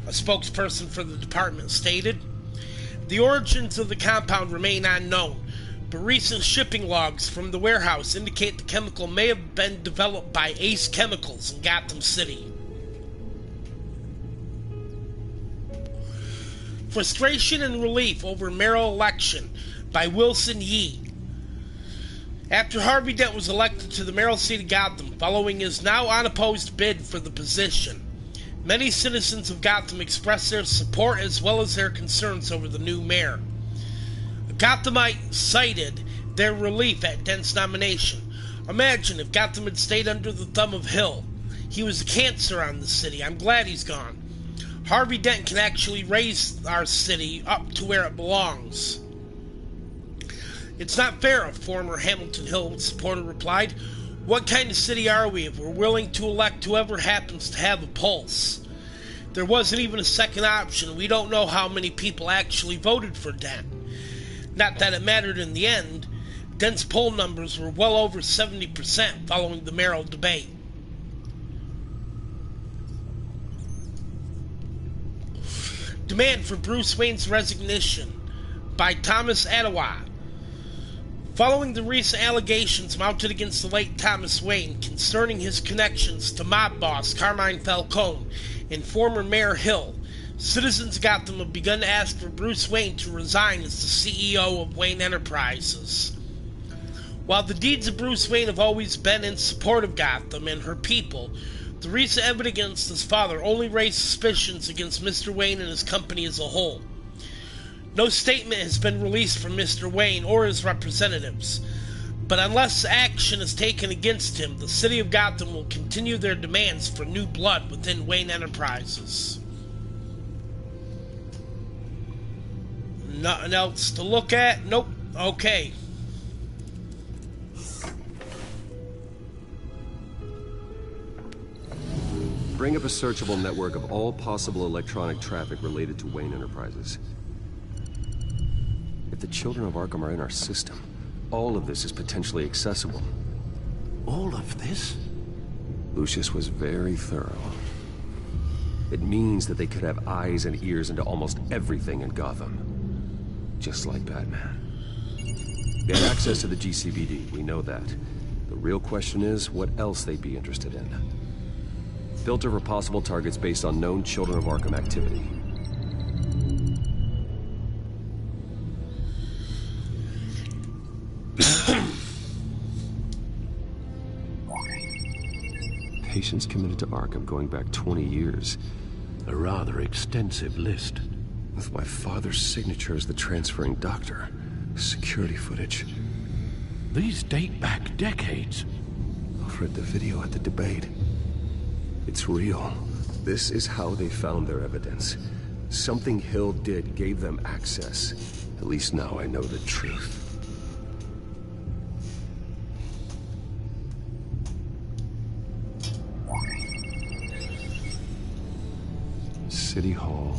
A spokesperson for the department stated, "The origins of the compound remain unknown, but recent shipping logs from the warehouse indicate the chemical may have been developed by Ace Chemicals in Gotham City." Frustration and relief over mayoral election by Wilson Yee. After Harvey Dent was elected to the mayoral seat of Gotham following his now unopposed bid for the position, many citizens of Gotham expressed their support as well as their concerns over the new mayor. A Gothamite cited their relief at Dent's nomination. "Imagine if Gotham had stayed under the thumb of Hill. He was a cancer on the city. I'm glad he's gone. Harvey Dent can actually raise our city up to where it belongs." "It's not fair," a former Hamilton Hill supporter replied. "What kind of city are we if we're willing to elect whoever happens to have a pulse? There wasn't even a second option. We don't know how many people actually voted for Dent. Not that it mattered in the end. Dent's poll numbers were well over 70% following the mayoral debate." Demand for Bruce Wayne's resignation by Thomas Ottawa. Following the recent allegations mounted against the late Thomas Wayne concerning his connections to mob boss Carmine Falcone and former Mayor Hill, citizens of Gotham have begun to ask for Bruce Wayne to resign as the CEO of Wayne Enterprises. While the deeds of Bruce Wayne have always been in support of Gotham and her people, the recent evidence against his father only raised suspicions against Mr. Wayne and his company as a whole. No statement has been released from Mr. Wayne or his representatives, but unless action is taken against him, the city of Gotham will continue their demands for new blood within Wayne Enterprises. Nothing else to look at? Nope. Okay. Bring up a searchable network of all possible electronic traffic related to Wayne Enterprises. If the children of Arkham are in our system, all of this is potentially accessible. All of this? Lucius was very thorough. It means that they could have eyes and ears into almost everything in Gotham. Just like Batman. They have access to the GCPD, we know that. The real question is, what else they'd be interested in. Filter for possible targets based on known Children of Arkham activity. Patients committed to Arkham going back 20 years. A rather extensive list. With my father's signature as the transferring doctor. Security footage. These date back decades. I've read the video at the debate. It's real. This is how they found their evidence. Something Hill did gave them access. At least now I know the truth. City Hall,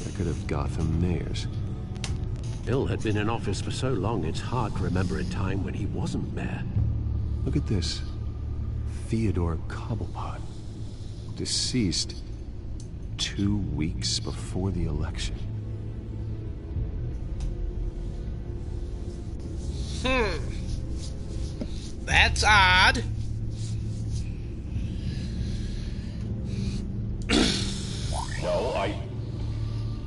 record of Gotham mayors. Hill had been in office for so long, it's hard to remember a time when he wasn't mayor. Look at this. Theodore Cobblepot. Deceased 2 weeks before the election. That's odd. No,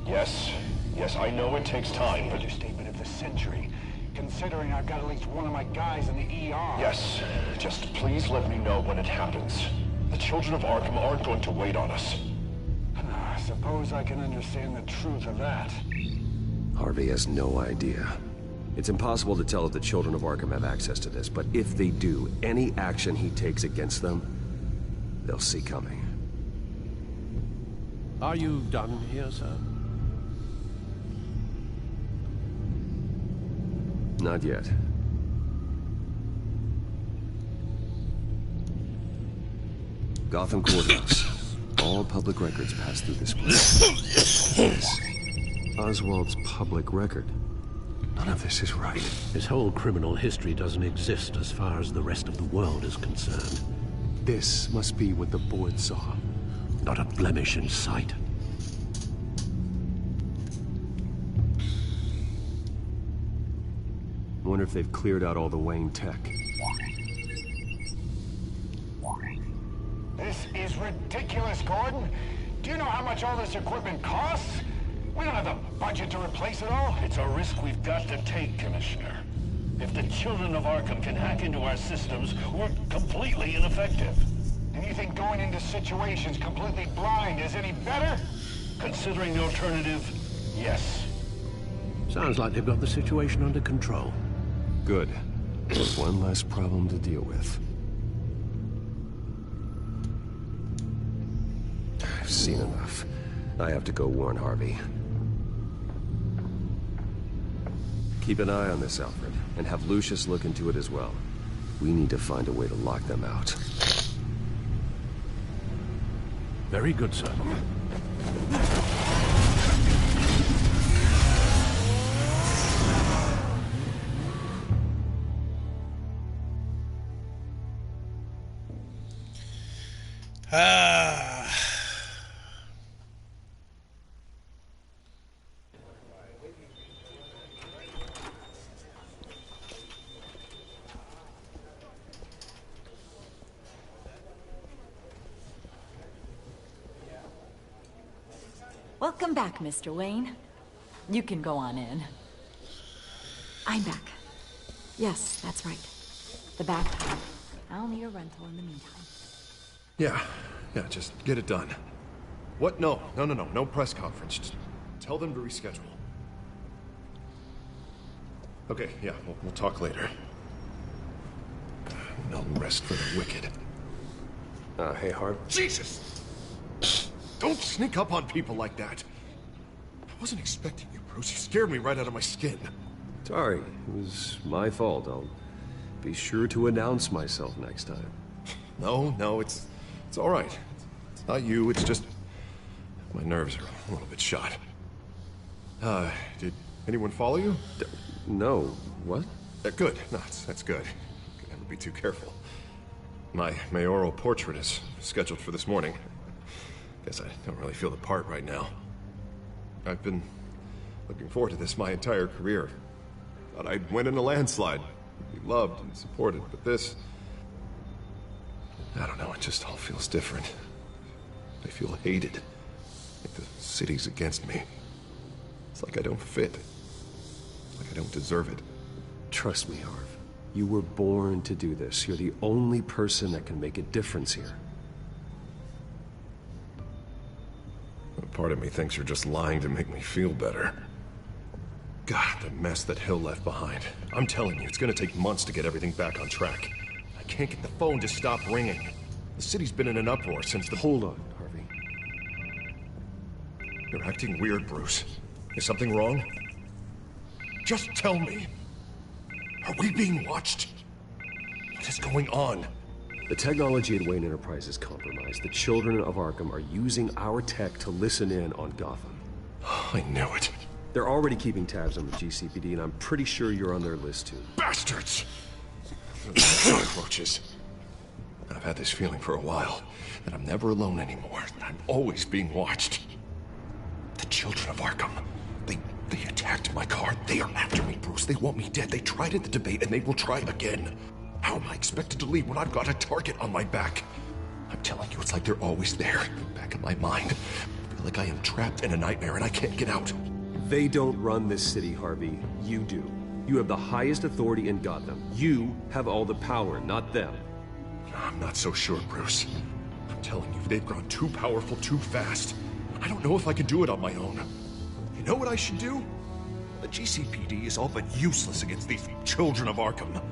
Yes, I know it takes time, but... Understatement of the century, considering I've got at least one of my guys in the ER. Yes, just please let me know when it happens. The children of Arkham aren't going to wait on us. I suppose I can understand the truth of that. Harvey has no idea. It's impossible to tell if the children of Arkham have access to this, but if they do, any action he takes against them, they'll see coming. Are you done here, sir? Not yet. Gotham Courthouse. All public records pass through this place. Oswald's public record. None of this is right. His whole criminal history doesn't exist as far as the rest of the world is concerned. This must be what the board saw. Not a blemish in sight. I wonder if they've cleared out all the Wayne tech. This is ridiculous, Gordon. Do you know how much all this equipment costs? We don't have the budget to replace it all. It's a risk we've got to take, Commissioner. If the children of Arkham can hack into our systems, we're completely ineffective. And you think going into situations completely blind is any better? Considering the alternative, yes. Sounds like they've got the situation under control. Good. One less problem to deal with. I've seen enough. I have to go warn Harvey. Keep an eye on this, Alfred, and have Lucius look into it as well. We need to find a way to lock them out. Very good, sir. Welcome back, Mr. Wayne. You can go on in. I'm back. Yes, that's right. The back time. I'll need a rental in the meantime. Yeah, just get it done. What? No press conference. Just tell them to reschedule. Okay, yeah, we'll talk later. No rest for the wicked. Hey, Harv. Jesus! Don't sneak up on people like that. I wasn't expecting you, Bruce. You scared me right out of my skin. Sorry, it was my fault. I'll be sure to announce myself next time. No, it's all right. It's not you, it's just my nerves are a little bit shot. Did anyone follow you? No. What? Good. No, that's good. Could never be too careful. My mayoral portrait is scheduled for this morning. Guess I don't really feel the part right now. I've been looking forward to this my entire career. Thought I'd win in a landslide. Be loved and supported, but this... I don't know, it just all feels different. I feel hated. Like the city's against me. It's like I don't fit. Like I don't deserve it. Trust me, Harv. You were born to do this. You're the only person that can make a difference here. Part of me thinks you're just lying to make me feel better. God, the mess that Hill left behind. I'm telling you, it's gonna take months to get everything back on track. I can't get the phone to stop ringing. The city's been in an uproar since the... Hold on, Harvey. You're acting weird, Bruce. Is something wrong? Just tell me. Are we being watched? What is going on? The technology at Wayne Enterprise is compromised. The children of Arkham are using our tech to listen in on Gotham. I knew it. They're already keeping tabs on the GCPD, and I'm pretty sure you're on their list, too. Bastards! Cockroaches. I've had this feeling for a while, that I'm never alone anymore, that I'm always being watched. The children of Arkham. They attacked my car. They are after me, Bruce. They want me dead. They tried at the debate, and they will try again. How am I expected to leave when I've got a target on my back? I'm telling you, it's like they're always there, back in my mind. I feel like I am trapped in a nightmare and I can't get out. They don't run this city, Harvey. You do. You have the highest authority in Gotham. You have all the power, not them. I'm not so sure, Bruce. I'm telling you, they've grown too powerful too fast. I don't know if I can do it on my own. You know what I should do? The GCPD is all but useless against these children of Arkham.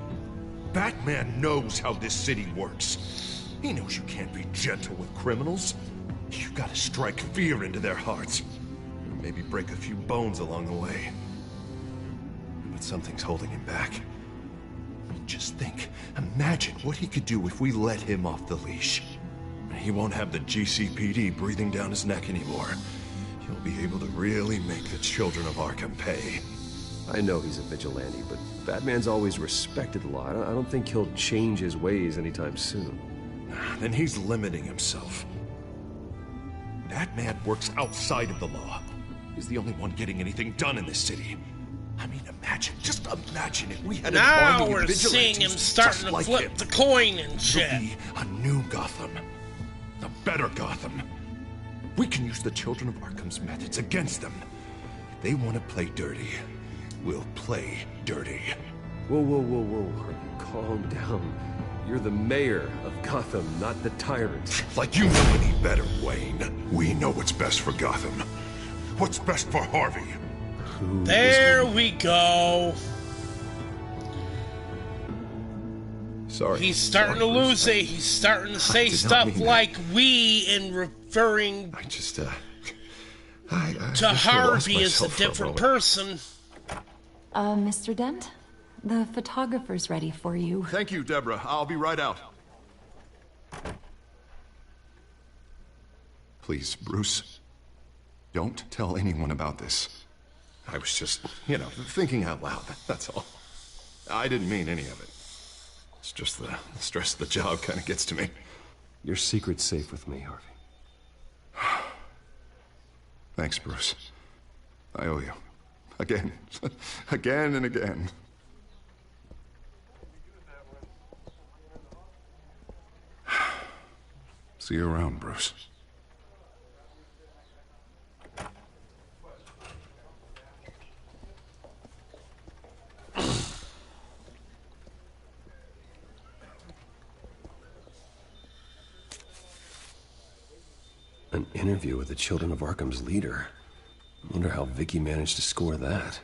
Batman knows how this city works. He knows you can't be gentle with criminals. You gotta strike fear into their hearts. And maybe break a few bones along the way. But something's holding him back. Just think, imagine what he could do if we let him off the leash. He won't have the GCPD breathing down his neck anymore. He'll be able to really make the children of Arkham pay. I know he's a vigilante, but Batman's always respected the law. I don't think he'll change his ways anytime soon. Then he's limiting himself. Batman works outside of the law. He's the only one getting anything done in this city. I mean, just imagine if we had an now army we're of seeing him vigilantes starting to like flip him. the coin and It'll shit. be a new Gotham. A better Gotham. We can use the Children of Arkham's methods against them. If they want to play dirty, we'll play dirty. Whoa. Calm down. You're the mayor of Gotham, not the tyrant. Like you know any better, Wayne. We know what's best for Gotham. What's best for Harvey. There we go. Sorry. He's starting to lose it. He's starting to say stuff like "we" and referring to Harvey as a different person. Mr. Dent? The photographer's ready for you. Thank you, Deborah. I'll be right out. Please, Bruce, don't tell anyone about this. I was just, thinking out loud, that's all. I didn't mean any of it. It's just the stress of the job kind of gets to me. Your secret's safe with me, Harvey. Thanks, Bruce. I owe you. Again. Again and again. See you around, Bruce. An interview with the Children of Arkham's leader. Wonder how Vicky managed to score that.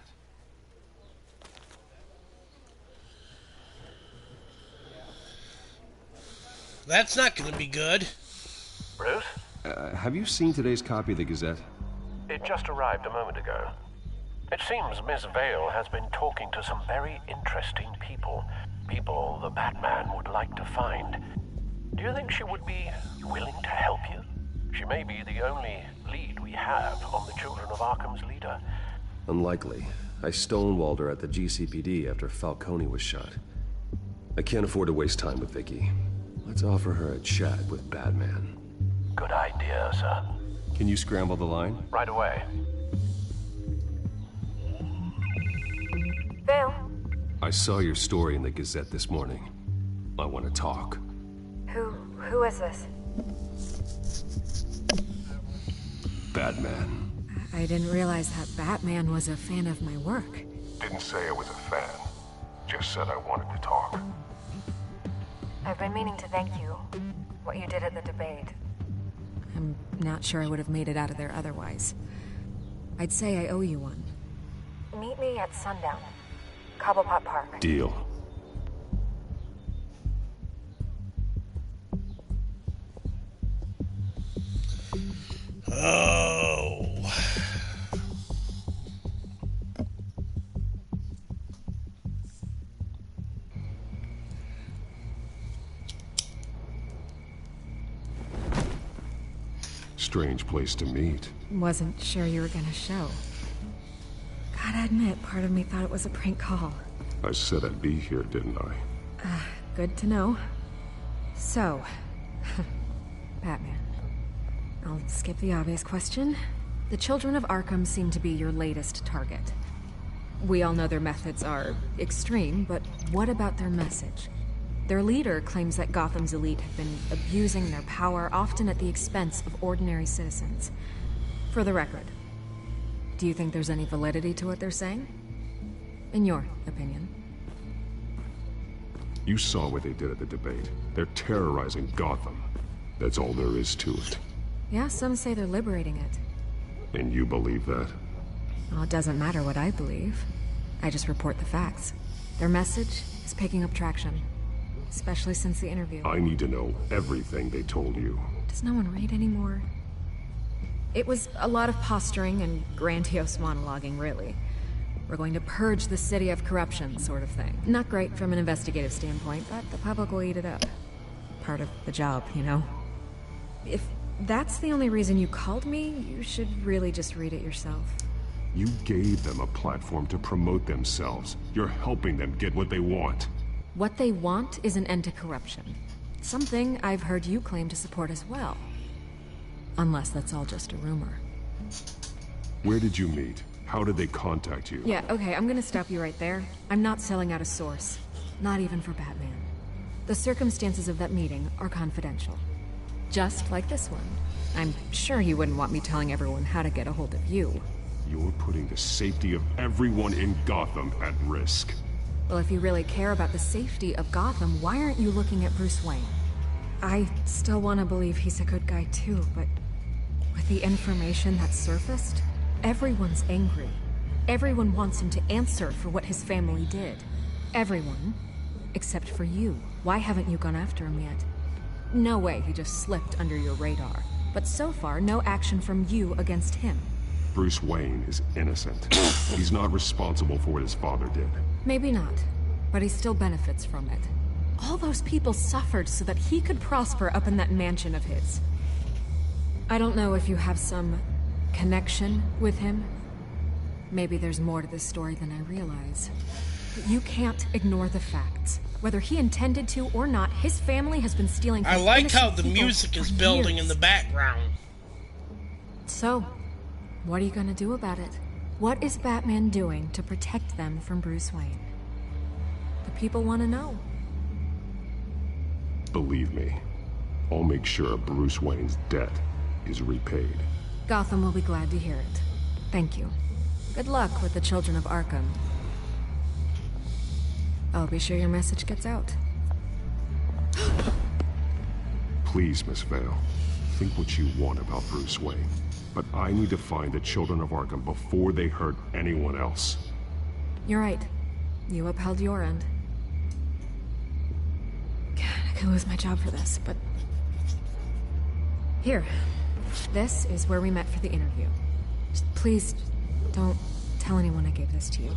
That's not going to be good. Bruce? Have you seen today's copy of the Gazette? It just arrived a moment ago. It seems Miss Vale has been talking to some very interesting people. People the Batman would like to find. Do you think she would be willing to help you? She may be the only lead we have on the Children of Arkham's leader. Unlikely. I stonewalled her at the GCPD after Falcone was shot. I can't afford to waste time with Vicky. Let's offer her a chat with Batman. Good idea, sir. Can you scramble the line? Right away. Vale? I saw your story in the Gazette this morning. I want to talk. Who is this? Batman. I didn't realize that Batman was a fan of my work. Didn't say I was a fan. Just said I wanted to talk. I've been meaning to thank you. What you did at the debate. I'm not sure I would have made it out of there otherwise. I'd say I owe you one. Meet me at sundown. Cobblepot Park. Deal. Oh. Strange place to meet. Wasn't sure you were gonna show. Gotta admit, part of me thought it was a prank call. I said I'd be here, didn't I? Good to know. So, Batman. I'll skip the obvious question. The Children of Arkham seem to be your latest target. We all know their methods are extreme, but what about their message? Their leader claims that Gotham's elite have been abusing their power, often at the expense of ordinary citizens. For the record, do you think there's any validity to what they're saying? In your opinion? You saw what they did at the debate. They're terrorizing Gotham. That's all there is to it. Yeah, some say they're liberating it. And you believe that? Well, it doesn't matter what I believe. I just report the facts. Their message is picking up traction. Especially since the interview. I need to know everything they told you. Does no one read anymore? It was a lot of posturing and grandiose monologuing, really. We're going to purge the city of corruption, sort of thing. Not great from an investigative standpoint, but the public will eat it up. Part of the job, you know? If that's the only reason you called me, you should really just read it yourself. You gave them a platform to promote themselves. You're helping them get what they want. What they want is an end to corruption. Something I've heard you claim to support as well. Unless that's all just a rumor. Where did you meet? How did they contact you? Yeah, okay, I'm gonna stop you right there. I'm not selling out a source. Not even for Batman. The circumstances of that meeting are confidential. Just like this one. I'm sure you wouldn't want me telling everyone how to get a hold of you. You're putting the safety of everyone in Gotham at risk. Well, if you really care about the safety of Gotham, why aren't you looking at Bruce Wayne? I still want to believe he's a good guy too, but with the information that's surfaced, everyone's angry. Everyone wants him to answer for what his family did. Everyone, except for you. Why haven't you gone after him yet? No way he just slipped under your radar. But so far, no action from you against him. Bruce Wayne is innocent. He's not responsible for what his father did. Maybe not, but he still benefits from it. All those people suffered so that he could prosper up in that mansion of his. I don't know if you have some connection with him. Maybe there's more to this story than I realize. But you can't ignore the facts. Whether he intended to or not, his family has been stealing from I like how innocent the people music is for building years. in the background. So, what are you gonna do about it? What is Batman doing to protect them from Bruce Wayne? The people want to know. Believe me, I'll make sure Bruce Wayne's debt is repaid. Gotham will be glad to hear it. Thank you. Good luck with the children of Arkham. I'll be sure your message gets out. Please, Miss Vale, think what you want about Bruce Wayne. But I need to find the children of Arkham before they hurt anyone else. You're right. You upheld your end. God, I could lose my job for this, but... Here. This is where we met for the interview. Just please, don't tell anyone I gave this to you.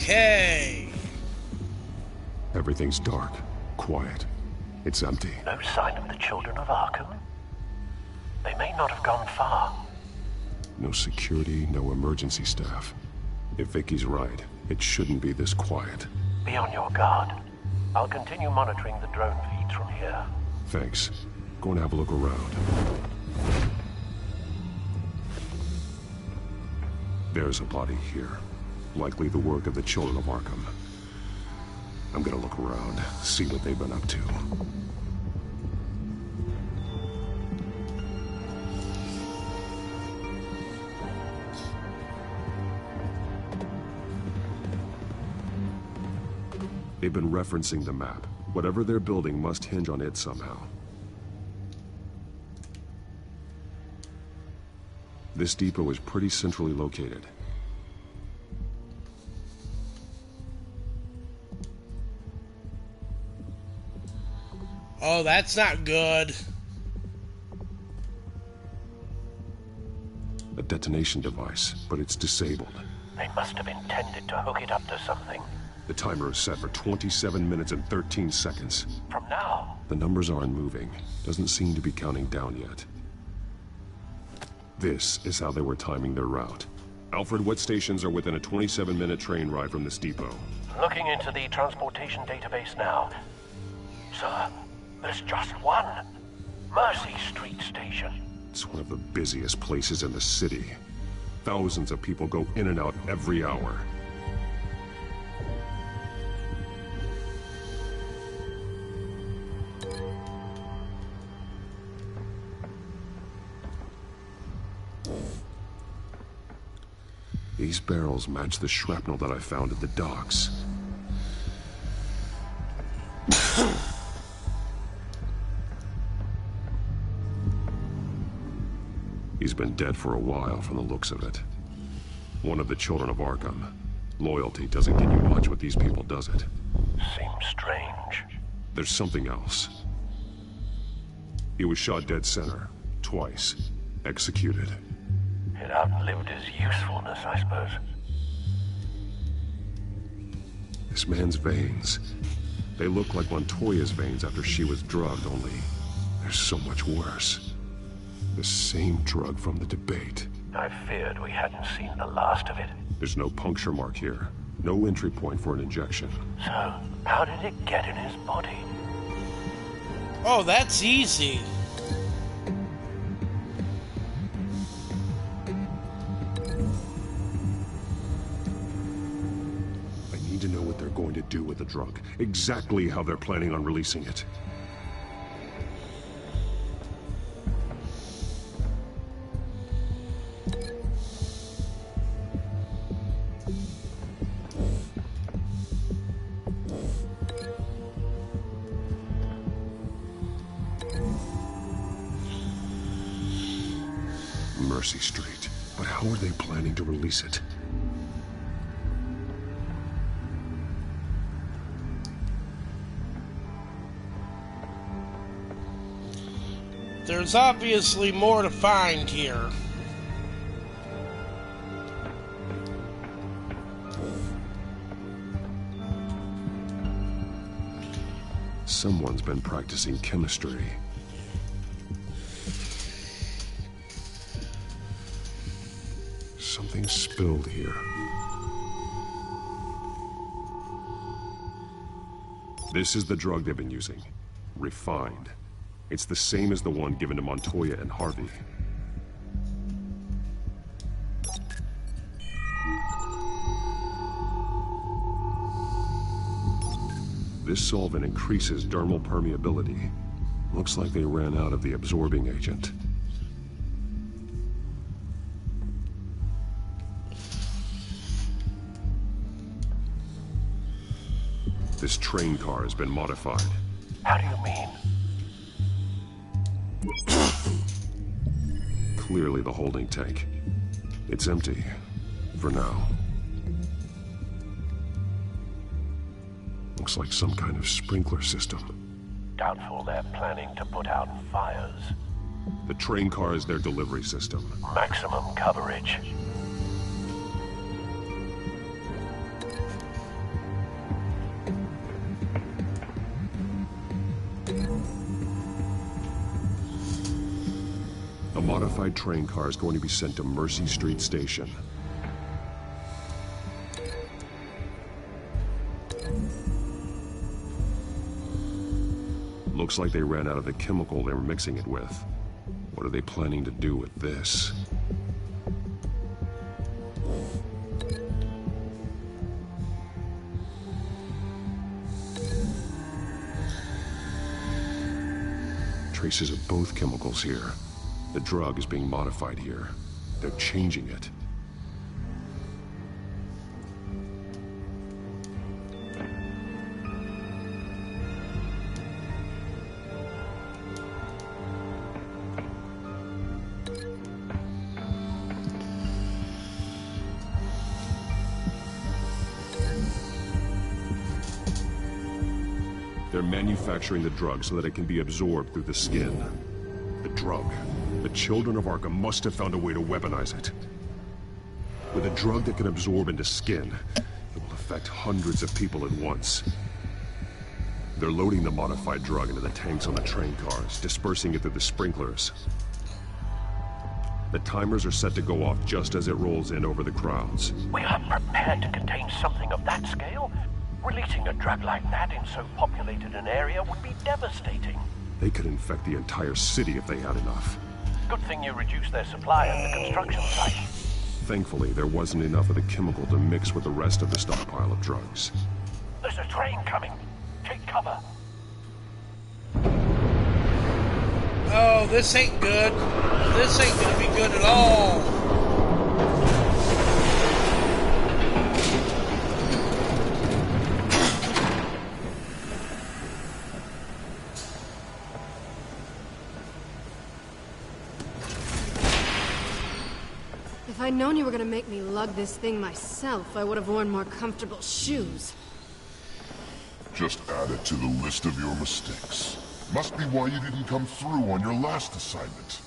Okay. Everything's dark, quiet. It's empty. No sign of the children of Arkham? They may not have gone far. No security, no emergency staff. If Vicky's right, it shouldn't be this quiet. Be on your guard. I'll continue monitoring the drone feeds from here. Thanks. Go and have a look around. There's a body here. Likely the work of the children of Arkham. I'm gonna look around, see what they've been up to. They've been referencing the map. Whatever they're building must hinge on it somehow. This depot is pretty centrally located. Oh, that's not good. A detonation device, but it's disabled. They must have intended to hook it up to something. The timer is set for 27 minutes and 13 seconds. From now? The numbers aren't moving. Doesn't seem to be counting down yet. This is how they were timing their route. Alfred, what stations are within a 27-minute train ride from this depot? Looking into the transportation database now. Sir, there's just one. Mercy Street Station. It's one of the busiest places in the city. Thousands of people go in and out every hour. These barrels match the shrapnel that I found at the docks. He's been dead for a while from the looks of it. One of the children of Arkham. Loyalty doesn't get you much with these people, does it? Seems strange. There's something else. He was shot dead center, twice, executed. It outlived his usefulness, I suppose. This man's veins, they look like Montoya's veins after she was drugged, only they're so much worse. The same drug from the debate. I feared we hadn't seen the last of it. There's no puncture mark here. No entry point for an injection. So, how did it get in his body? Oh, that's easy. I need to know what they're going to do with the drug. Exactly how they're planning on releasing it. Mercy Street. But how are they planning to release it? There's obviously more to find here. Someone's been practicing chemistry. Something spilled here. This is the drug they've been using. Refined. It's the same as the one given to Montoya and Harvey. This solvent increases dermal permeability. Looks like they ran out of the absorbing agent. This train car has been modified. How do you mean? Clearly the holding tank. It's empty. For now. Looks like some kind of sprinkler system. Doubtful they're planning to put out fires. The train car is their delivery system. Maximum coverage. A modified train car is going to be sent to Mercy Street Station. Looks like they ran out of the chemical they were mixing it with. What are they planning to do with this? Traces of both chemicals here. The drug is being modified here. They're changing it. They're manufacturing the drug so that it can be absorbed through the skin. The drug. The children of Arkham must have found a way to weaponize it. With a drug that can absorb into skin, it will affect hundreds of people at once. They're loading the modified drug into the tanks on the train cars, dispersing it through the sprinklers. The timers are set to go off just as it rolls in over the crowds. We are prepared to contain something of that scale? Releasing a drug like that in so populated an area would be devastating. They could infect the entire city if they had enough. Good thing you reduced their supply at the construction site. Thankfully, there wasn't enough of the chemical to mix with the rest of the stockpile of drugs. There's a train coming. Take cover. Oh, this ain't good. This ain't gonna be good at all. known you were gonna make me lug this thing myself, I would have worn more comfortable shoes. Just add it to the list of your mistakes. Must be why you didn't come through on your last assignment.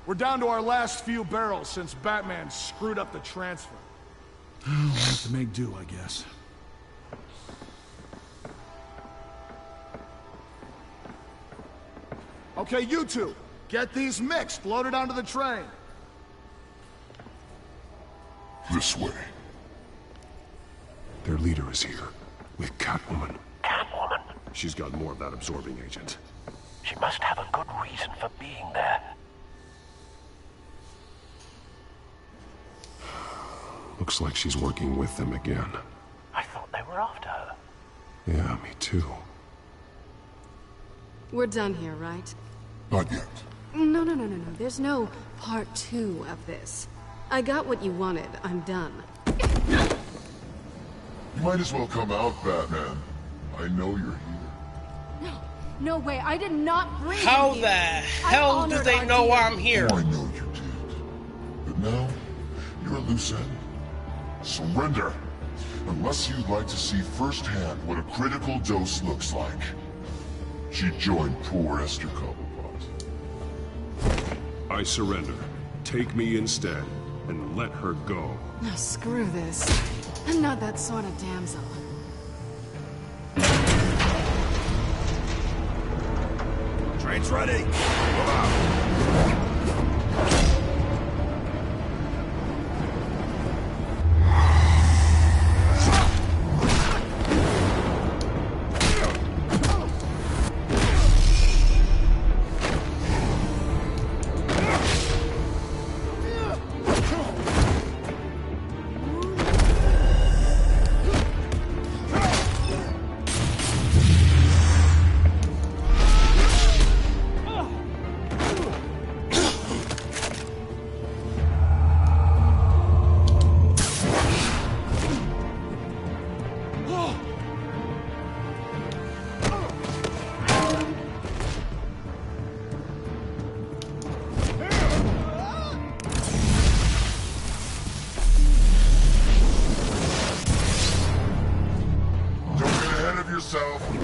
We're down to our last few barrels since Batman screwed up the transfer. We'll have to make do, I guess. Okay, you two, get these mixed, loaded onto the train. This way. Their leader is here, with Catwoman. Catwoman? She's got more of that absorbing agent. She must have a good reason for being there. Looks like she's working with them again. I thought they were after her. Yeah, me too. We're done here, right? Not yet. No. There's no part 2 of this. I got what you wanted. I'm done. You might as well come out, Batman. I know you're here. No way. I did not bring How you the here. hell do they know I'm here? Oh, I know you did. But now, you're a loose end. Surrender. Unless you'd like to see firsthand what a critical dose looks like. She joined poor Esther Cobblepot. I surrender. Take me instead, and let her go. No, screw this. I'm not that sort of damsel. Train's ready. Move out.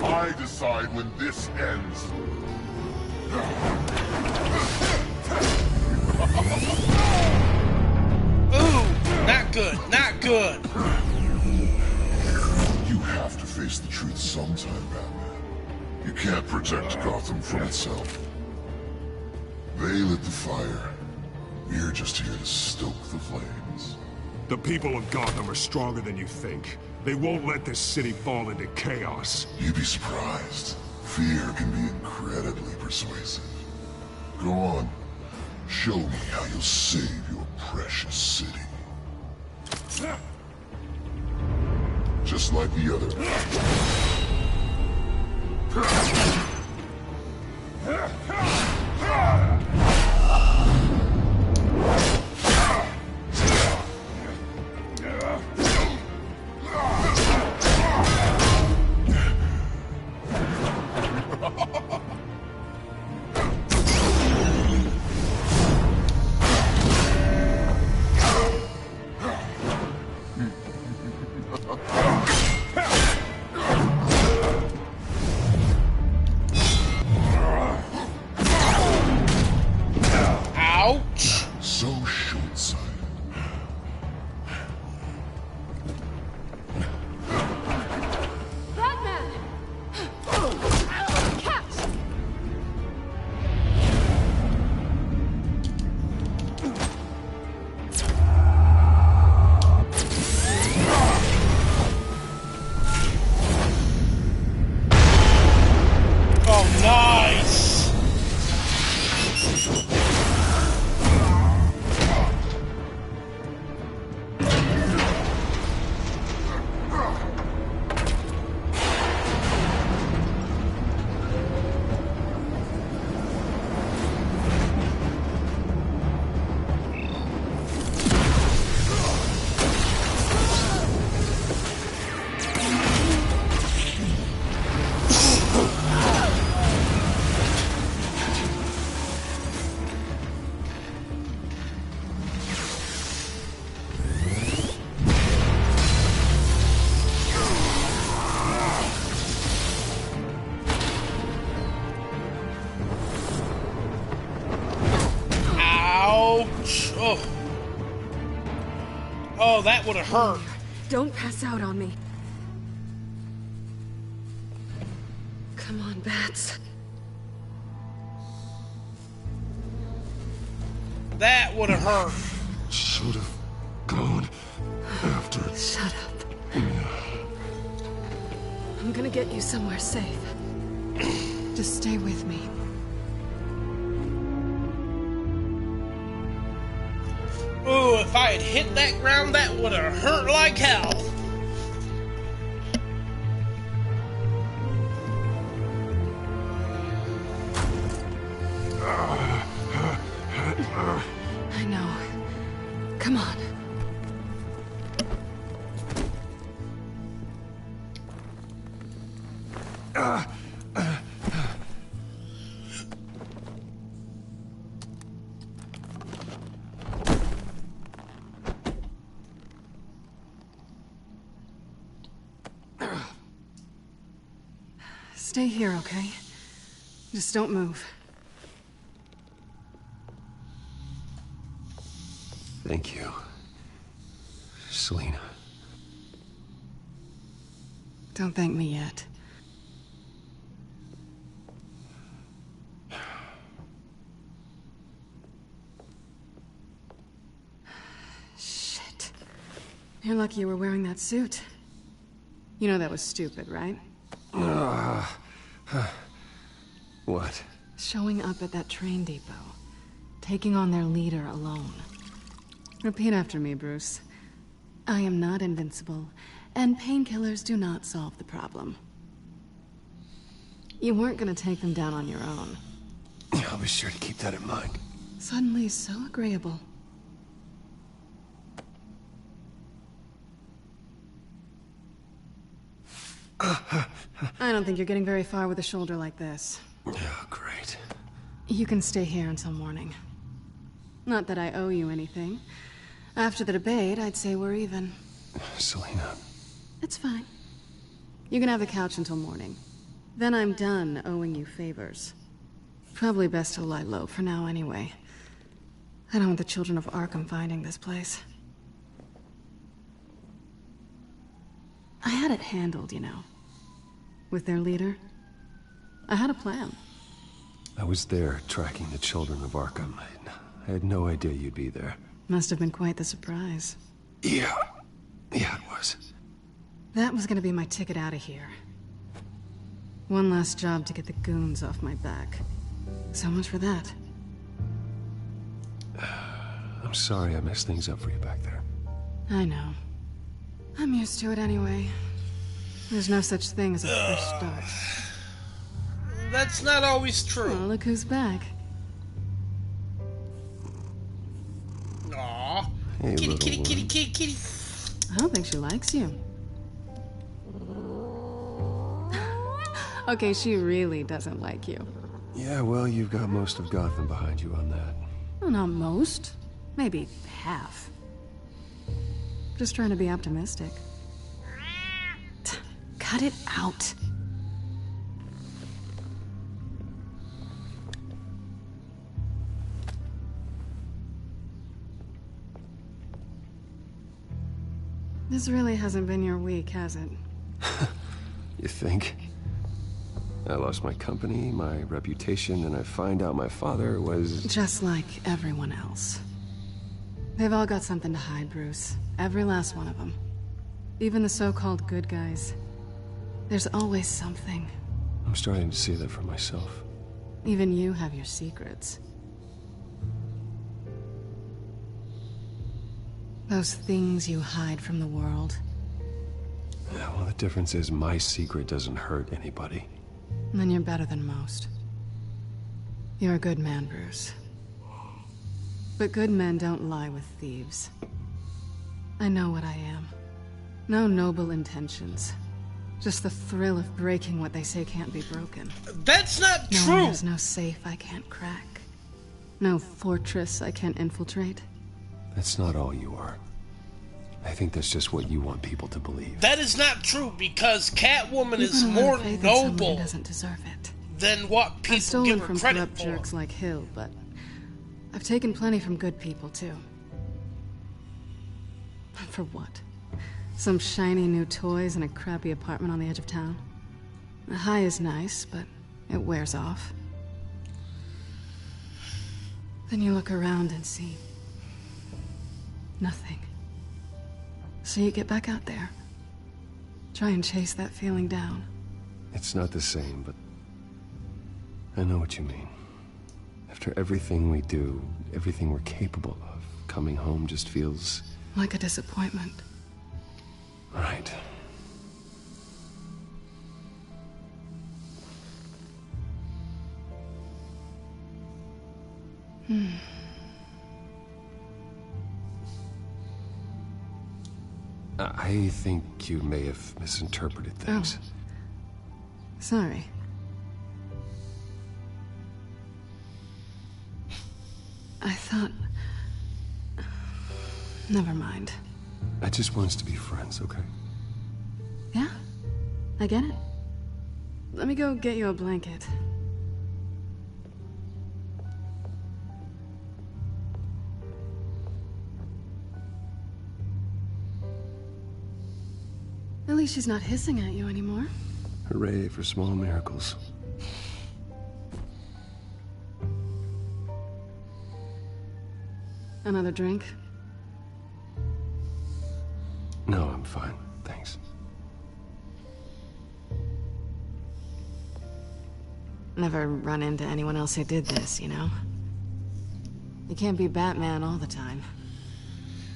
I decide when this ends. Ooh, not good, not good. You have to face the truth sometime, Batman. You can't protect Gotham from itself. They lit the fire. We're just here to stoke the flames. The people of Gotham are stronger than you think. They won't let this city fall into chaos. You'd be surprised. Fear can be incredibly persuasive. Go on. Show me how you'll save your precious city. Just like the other. Oh. Oh, that would have hurt. Don't pass out on me. Come on, Bats. That would have hurt. Should have gone after. Shut up. I'm gonna get you somewhere safe. Just stay with me. Ooh, if I had hit that ground, that would have hurt like hell. I know. Come on. Stay here, okay? Just don't move. Thank you, Selina. Don't thank me yet. Shit. You're lucky you were wearing that suit. You know that was stupid, right? What? Showing up at that train depot. Taking on their leader alone. Repeat after me, Bruce. I am not invincible, and painkillers do not solve the problem. You weren't gonna take them down on your own. I'll be sure to keep that in mind. Suddenly so agreeable. I don't think you're getting very far with a shoulder like this. Oh, great. You can stay here until morning. Not that I owe you anything. After the debate, I'd say we're even. Selina. It's fine. You can have the couch until morning. Then I'm done owing you favors. Probably best to lie low for now anyway. I don't want the children of Arkham finding this place. I had it handled, you know. With their leader. I had a plan. I was there tracking the children of Arkham. I had no idea you'd be there. Must have been quite the surprise. Yeah. Yeah, it was. That was gonna be my ticket out of here. One last job to get the goons off my back. So much for that. I'm sorry I messed things up for you back there. I know. I'm used to it anyway. There's no such thing as a fresh start. That's not always true. Oh, look who's back. Aw. Hey, Kitty, little kitty, one. kitty, kitty, kitty. I don't think she likes you. Okay, she really doesn't like you. Yeah, well, you've got most of Gotham behind you on that. Well, not most. Maybe half. Just trying to be optimistic. Cut it out. This really hasn't been your week, has it? You think? I lost my company, my reputation, and I find out my father was... Just like everyone else. They've all got something to hide, Bruce. Every last one of them. Even the so-called good guys. There's always something. I'm starting to see that for myself. Even you have your secrets. Those things you hide from the world. Yeah, well, the difference is my secret doesn't hurt anybody. Then you're better than most. You're a good man, Bruce. But good men don't lie with thieves. I know what I am. No noble intentions. Just the thrill of breaking what they say can't be broken. That's not No, true. there's no safe I can't crack. No fortress I can't infiltrate. That's not all you are. I think that's just what you want people to believe. That is not true because Catwoman is You've got a lot more of faith in someone who noble doesn't deserve it. than what I've people stolen give her from credit corrupt for. jerks like Hill, but I've taken plenty from good people too. For what? Some shiny new toys and a crappy apartment on the edge of town? The high is nice, but it wears off. Then you look around and see nothing. So you get back out there. Try and chase that feeling down. It's not the same, but I know what you mean. After everything we do, everything we're capable of, coming home just feels... like a disappointment. Right. I think you may have misinterpreted things. Oh. Sorry. I thought... Never mind. I just want us to be friends, okay? Yeah? I get it. Let me go get you a blanket. At least she's not hissing at you anymore. Hooray for small miracles. Another drink? No, I'm fine. Thanks. Never run into anyone else who did this, you know? You can't be Batman all the time.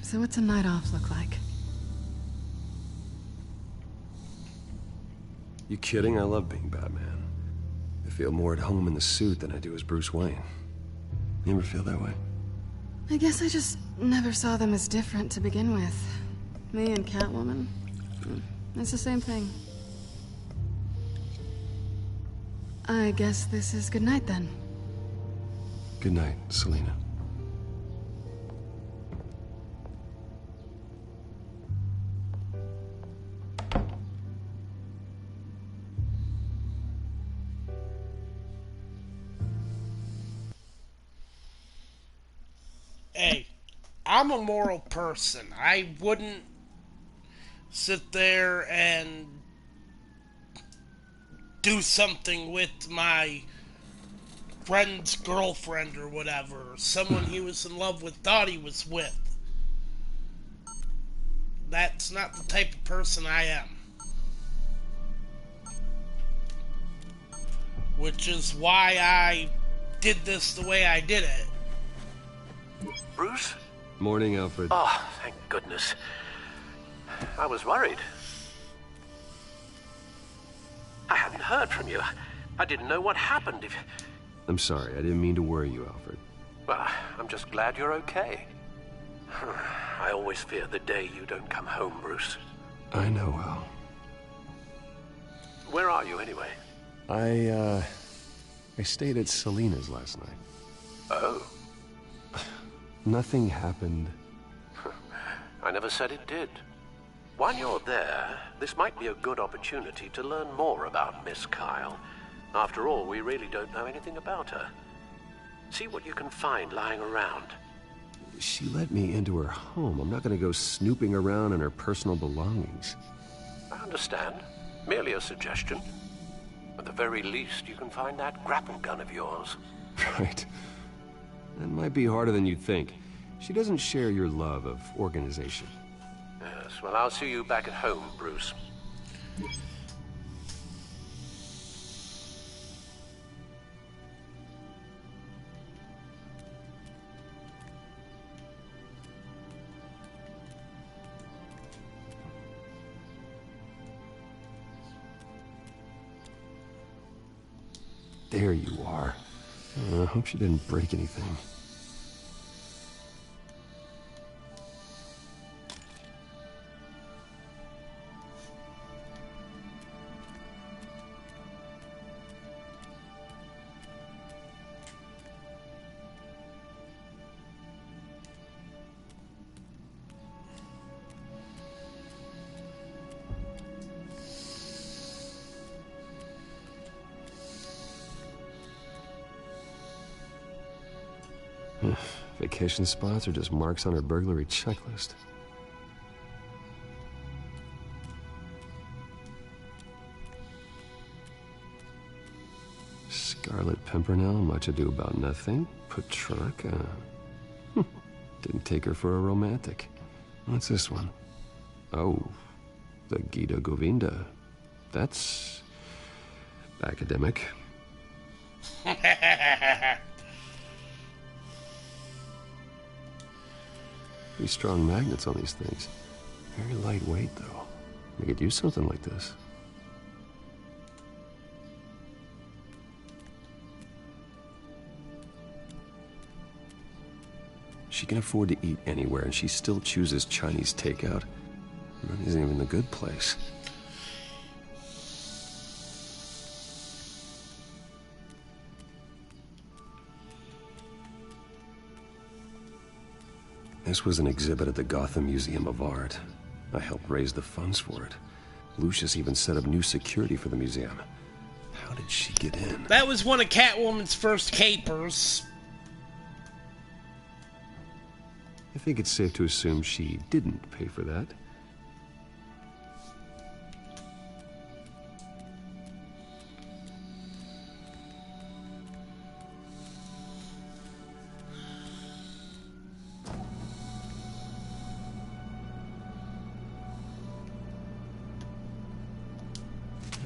So what's a night off look like? You kidding? I love being Batman. I feel more at home in the suit than I do as Bruce Wayne. You ever feel that way? I guess I just never saw them as different to begin with. Me and Catwoman, it's the same thing. I guess this is good night then. Good night, Selina. Hey, I'm a moral person. I wouldn't sit there and do something with my friend's girlfriend or whatever, or someone he was in love with thought he was with. That's not the type of person I am. Which is why I did this the way I did it. Bruce? Morning, Alfred. Oh, thank goodness. I was worried. I hadn't heard from you. I didn't know what happened. I'm sorry, I didn't mean to worry you, Alfred. Well, I'm just glad you're okay. I always fear the day you don't come home, Bruce. I know, Al. Where are you, anyway? I stayed at Selina's last night. Oh. Nothing happened. I never said it did. While you're there, this might be a good opportunity to learn more about Miss Kyle. After all, we really don't know anything about her. See what you can find lying around. She let me into her home. I'm not going to go snooping around in her personal belongings. I understand. Merely a suggestion. At the very least, you can find that grapple gun of yours. Right. That might be harder than you'd think. She doesn't share your love of organization. Yes, well, I'll see you back at home, Bruce. There you are. I hope she didn't break anything. Vacation spots are just marks on her burglary checklist. Scarlet Pimpernel, Much Ado About Nothing, Petrarca. Didn't take her for a romantic. What's this one? Oh, the Gita Govinda. That's academic. Pretty strong magnets on these things. Very lightweight, though. We could use something like this. She can afford to eat anywhere, and she still chooses Chinese takeout. That isn't even the good place. This was an exhibit at the Gotham Museum of Art. I helped raise the funds for it. Lucius even set up new security for the museum. How did she get in? That was one of Catwoman's first capers. I think it's safe to assume she didn't pay for that.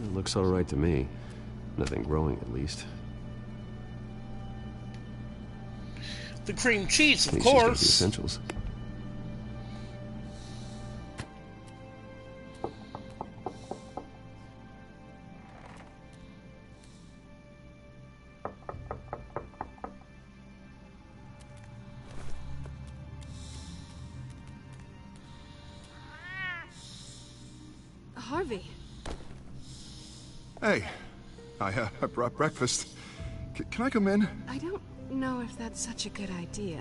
It looks all right to me. Nothing growing, at least. The cream cheese, of At least she's got the course. essentials. Harvey. Hey, I brought breakfast. Can I come in? I don't know if that's such a good idea.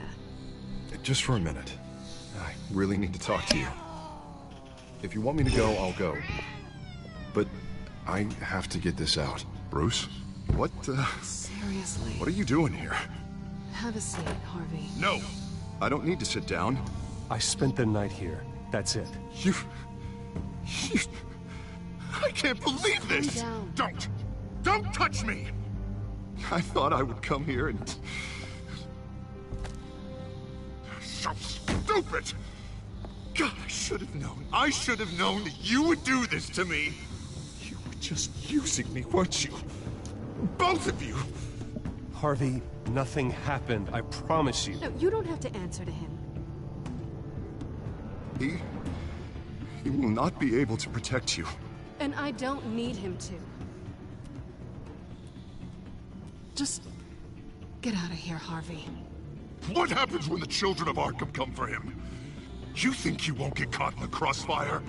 Just for a minute. I really need to talk to you. If you want me to go, I'll go. But I have to get this out. Bruce? What, Seriously. What are you doing here? Have a seat, Harvey. No! I don't need to sit down. I spent the night here. That's it. You... I can't believe this! Calm down. Don't touch me! I thought I would come here and... So stupid! God, I should have known. I should have known that you would do this to me. You were just using me, weren't you? Both of you! Harvey, nothing happened. I promise you. No, you don't have to answer to him. He will not be able to protect you. And I don't need him to. Just get out of here, Harvey. What happens when the children of Arkham come for him? You think you won't get caught in the crossfire?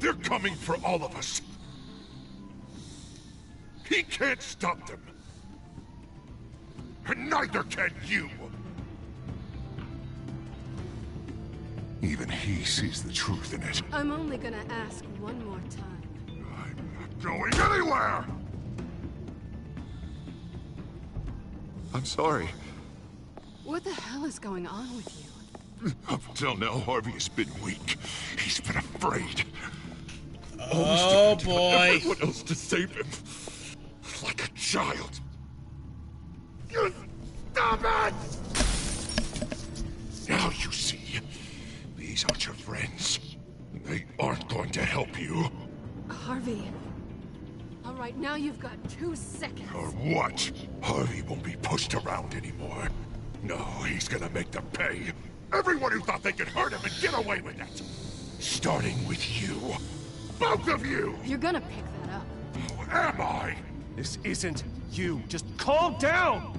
They're coming for all of us. He can't stop them. And neither can you. Even he sees the truth in it. I'm only gonna ask one more time. I'm not going anywhere! I'm sorry. What the hell is going on with you? Up until now, Harvey has been weak. He's been afraid. Oh, boy. Everyone else to save him. Like a child. Stop it! Now you see. These aren't your friends. They aren't going to help you. Harvey. All right, now you've got 2 seconds. Or what? Harvey won't be pushed around anymore. No, he's gonna make them pay. Everyone who thought they could hurt him and get away with it. Starting with you. Both of you! You're gonna pick that up. Who am I? This isn't you. Just calm down!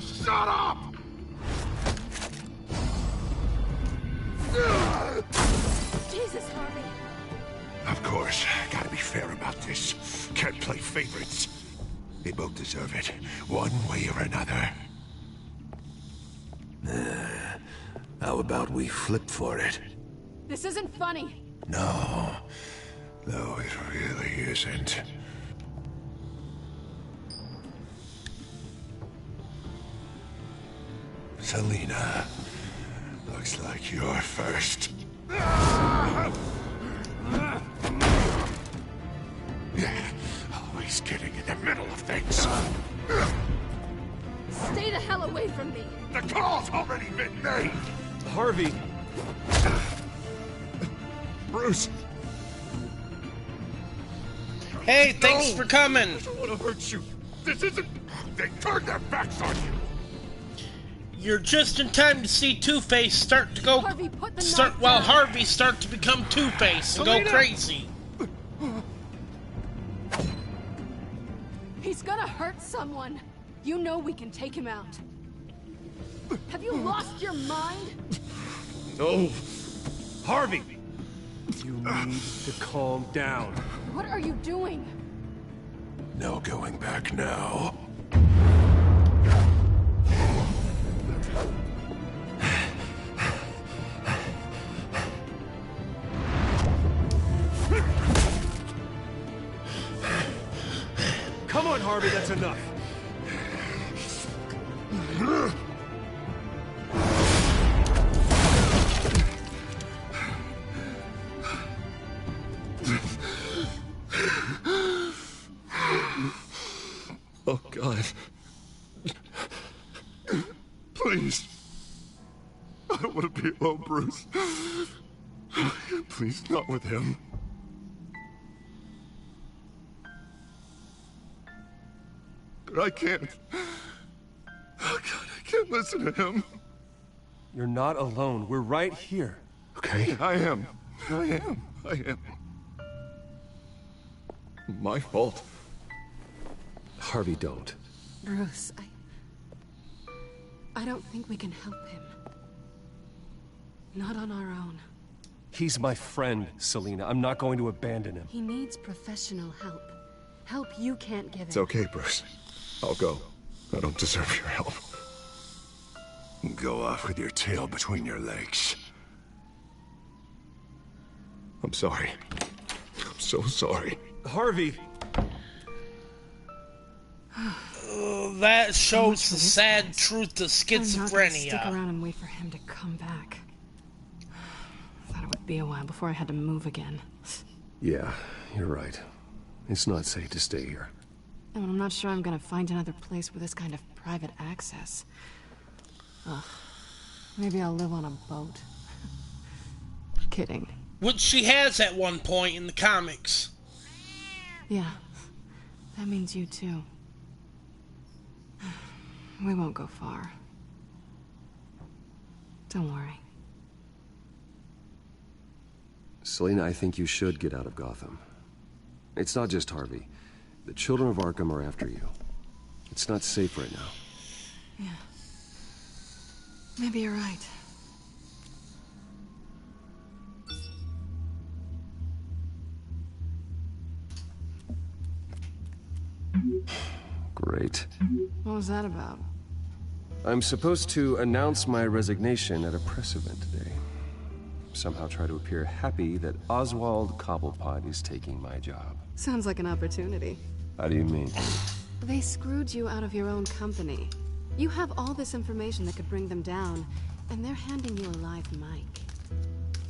Shut up! Jesus, Harvey. Of course, gotta be fair about this. Can't play favorites. They both deserve it, one way or another. How about we flip for it? This isn't funny. No, it really isn't. Selina, looks like you're first. Always getting in the middle of things. hell away from me! The call's already been made! Harvey! Bruce! Hey, thanks for coming! I don't want to hurt you. This isn't... They turned their backs on you! You're just in time to see Two-Face start to go... Harvey, put the start knife while down. Harvey start to become Two-Face and go crazy. He's gonna hurt someone. You know we can take him out. Have you lost your mind? No! Harvey! You need to calm down. What are you doing? No going back now. Come on, Harvey, that's enough. Oh, God. Please. I don't want to be alone, Bruce. Please, not with him. But I can't. Oh, God, I can't listen to him. You're not alone. We're right here. Okay, I am. My fault. Harvey, don't. Bruce, I don't think we can help him. Not on our own. He's my friend, Selina. I'm not going to abandon him. He needs professional help. Help you can't give him. It's okay, Bruce. I'll go. I don't deserve your help. Go off with your tail between your legs. I'm sorry. I'm so sorry. Harvey! That shows the sad truth of I'm not gonna stick schizophrenia. around and wait for him to come back. Thought it would be a while before I had to move again. Yeah, you're right. It's not safe to stay here. And I'm not sure I'm gonna find another place with this kind of private access. Ugh. Maybe I'll live on a boat. Kidding. Which she has at one point in the comics. Yeah. That means you too. We won't go far. Don't worry. Selina, I think you should get out of Gotham. It's not just Harvey. The children of Arkham are after you. It's not safe right now. Yeah. Maybe you're right. Great. What was that about? I'm supposed to announce my resignation at a press event today. Somehow try to appear happy that Oswald Cobblepot is taking my job. Sounds like an opportunity. How do you mean? They screwed you out of your own company. You have all this information that could bring them down, and they're handing you a live mic.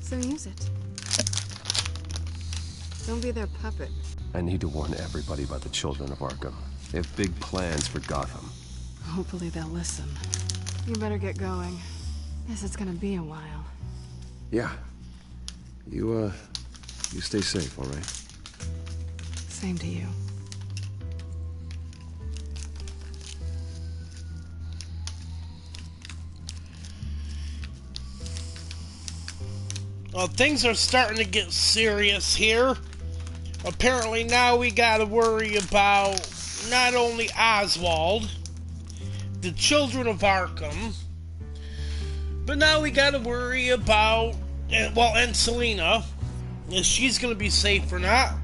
So use it. Don't be their puppet. I need to warn everybody about the children of Arkham. They have big plans for Gotham. Hopefully they'll listen. You better get going. Guess it's gonna be a while. Yeah. You stay safe, all right? Same to you. Well, things are starting to get serious here. Apparently now we gotta worry about not only Oswald, the children of Arkham, but now we gotta worry about, and Selina, if she's gonna be safe or not.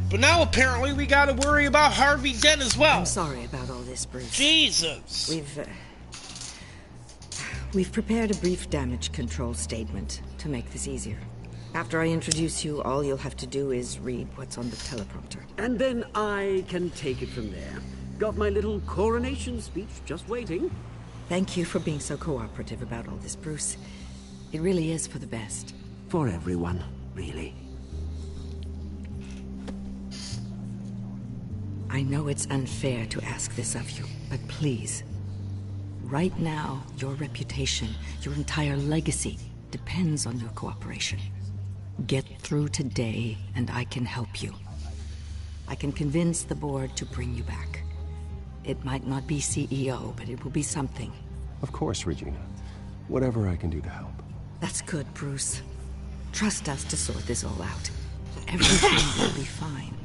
But now apparently we gotta worry about Harvey Dent as well. I'm sorry about all this, Bruce. Jesus. We've prepared a brief damage control statement to make this easier. After I introduce you, all you'll have to do is read what's on the teleprompter. And then I can take it from there. Got my little coronation speech just waiting. Thank you for being so cooperative about all this, Bruce. It really is for the best. For everyone, really. I know it's unfair to ask this of you, but please, right now, your reputation, your entire legacy, depends on your cooperation. Get through today, and I can help you. I can convince the board to bring you back. It might not be CEO, but it will be something. Of course, Regina. Whatever I can do to help. That's good, Bruce. Trust us to sort this all out. Everything will be fine.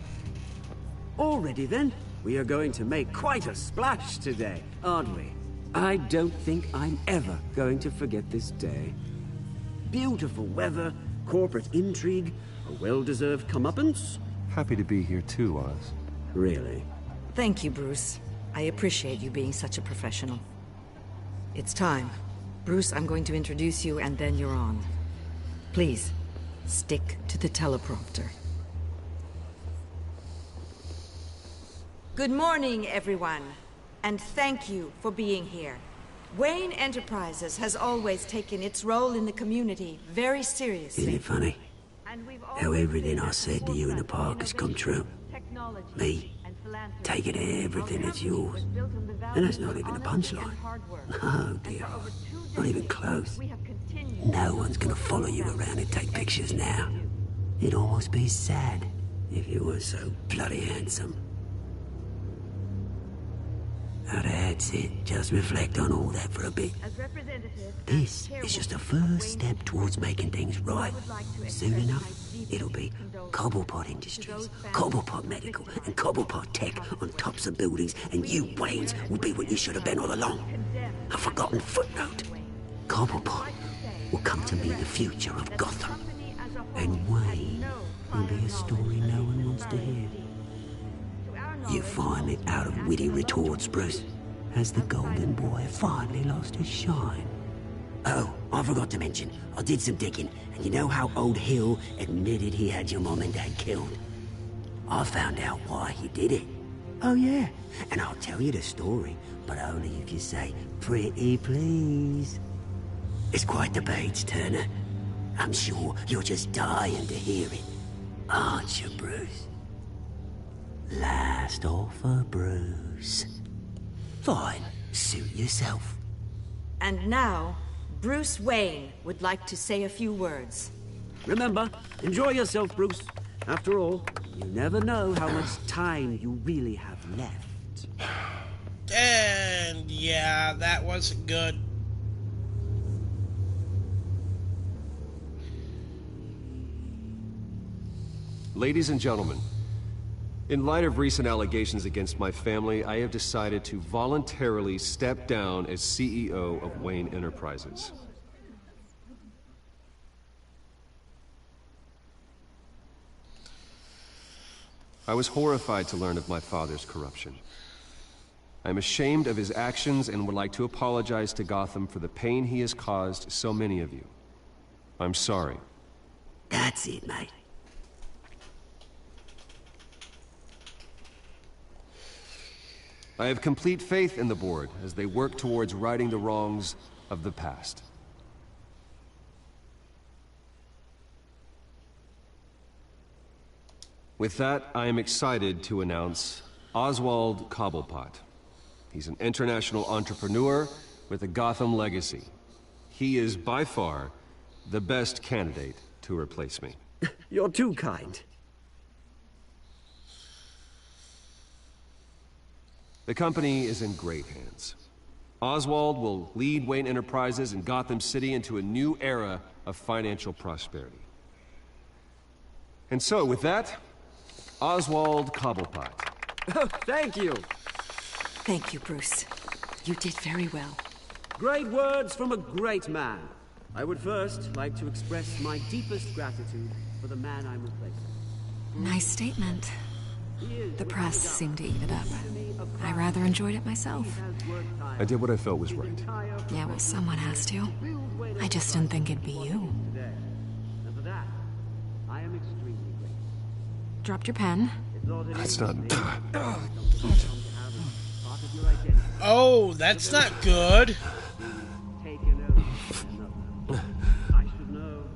Already then, we are going to make quite a splash today, aren't we? I don't think I'm ever going to forget this day. Beautiful weather, corporate intrigue, a well-deserved comeuppance. Happy to be here too, Oz. Really? Thank you, Bruce. I appreciate you being such a professional. It's time. Bruce, I'm going to introduce you, and then you're on. Please, stick to the teleprompter. Good morning, everyone, and thank you for being here. Wayne Enterprises has always taken its role in the community very seriously. Isn't it funny? How everything I said to you in the park has come true. Me, taking everything that's yours. And that's not even a punchline. Oh dear, not even close. No one's gonna follow you around and take pictures now. It'd almost be sad if you were so bloody handsome. Now that's it. Just reflect on all that for a bit. This is just a first step towards making things right. Soon enough, it'll be Cobblepot Industries, Cobblepot Medical, and Cobblepot Tech on tops of buildings, and you, Waynes, will be what you should have been all along. A forgotten footnote. Cobblepot will come to be the future of Gotham. And Wayne will be a story no one wants to hear. You finally out of witty retorts, Bruce. Has the golden boy finally lost his shine? Oh, I forgot to mention, I did some digging, and you know how old Hill admitted he had your mom and dad killed? I found out why he did it. Oh yeah, and I'll tell you the story, but only if you say, pretty please. It's quite the page turner. I'm sure you're just dying to hear it. Aren't you, Bruce? Last offer, Bruce. Fine, suit yourself. And now, Bruce Wayne would like to say a few words. Remember, enjoy yourself, Bruce. After all, you never know how much time you really have left. And yeah, that wasn't good. Ladies and gentlemen, in light of recent allegations against my family, I have decided to voluntarily step down as CEO of Wayne Enterprises. I was horrified to learn of my father's corruption. I am ashamed of his actions and would like to apologize to Gotham for the pain he has caused so many of you. I'm sorry. That's it, mate. I have complete faith in the board as they work towards righting the wrongs of the past. With that, I am excited to announce Oswald Cobblepot. He's an international entrepreneur with a Gotham legacy. He is by far the best candidate to replace me. You're too kind. The company is in great hands. Oswald will lead Wayne Enterprises and Gotham City into a new era of financial prosperity. And so, with that, Oswald Cobblepot. Thank you. Thank you, Bruce. You did very well. Great words from a great man. I would first like to express my deepest gratitude for the man I'm replacing. Nice statement. The press seemed to eat it up. I rather enjoyed it myself. I did what I felt was right. Yeah, well, someone has to. I just didn't think it'd be you. And for that, I am extremely grateful. Dropped your pen. That's not... Oh, that's not good.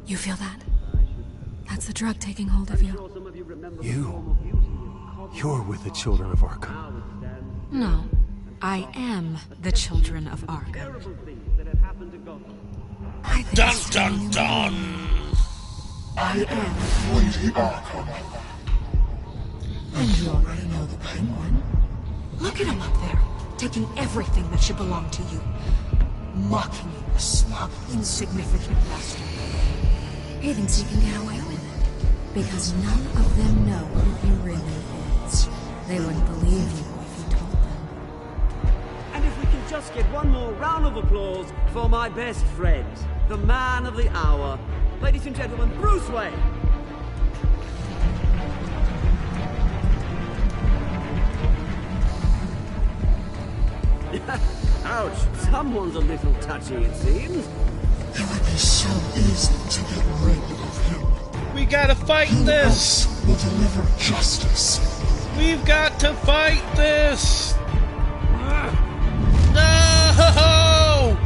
You feel that? That's the drug taking hold of you. You're with the children of Arkham. No, I am the children of Arkham. Dun dun dun! I am Lady Arkham. And you already know the Penguin. Look at him up there, taking everything that should belong to you. Mocking you, a smug, insignificant bastard. He thinks he can get away with it. Because none of them know who he really is. They wouldn't believe you if you told them. And if we can just get one more round of applause for my best friend, the man of the hour, ladies and gentlemen, Bruce Wayne. Ouch, someone's a little touchy, it seems. It would be so easy to get rid of him. We gotta fight this! Will deliver justice. We've got to fight this! No!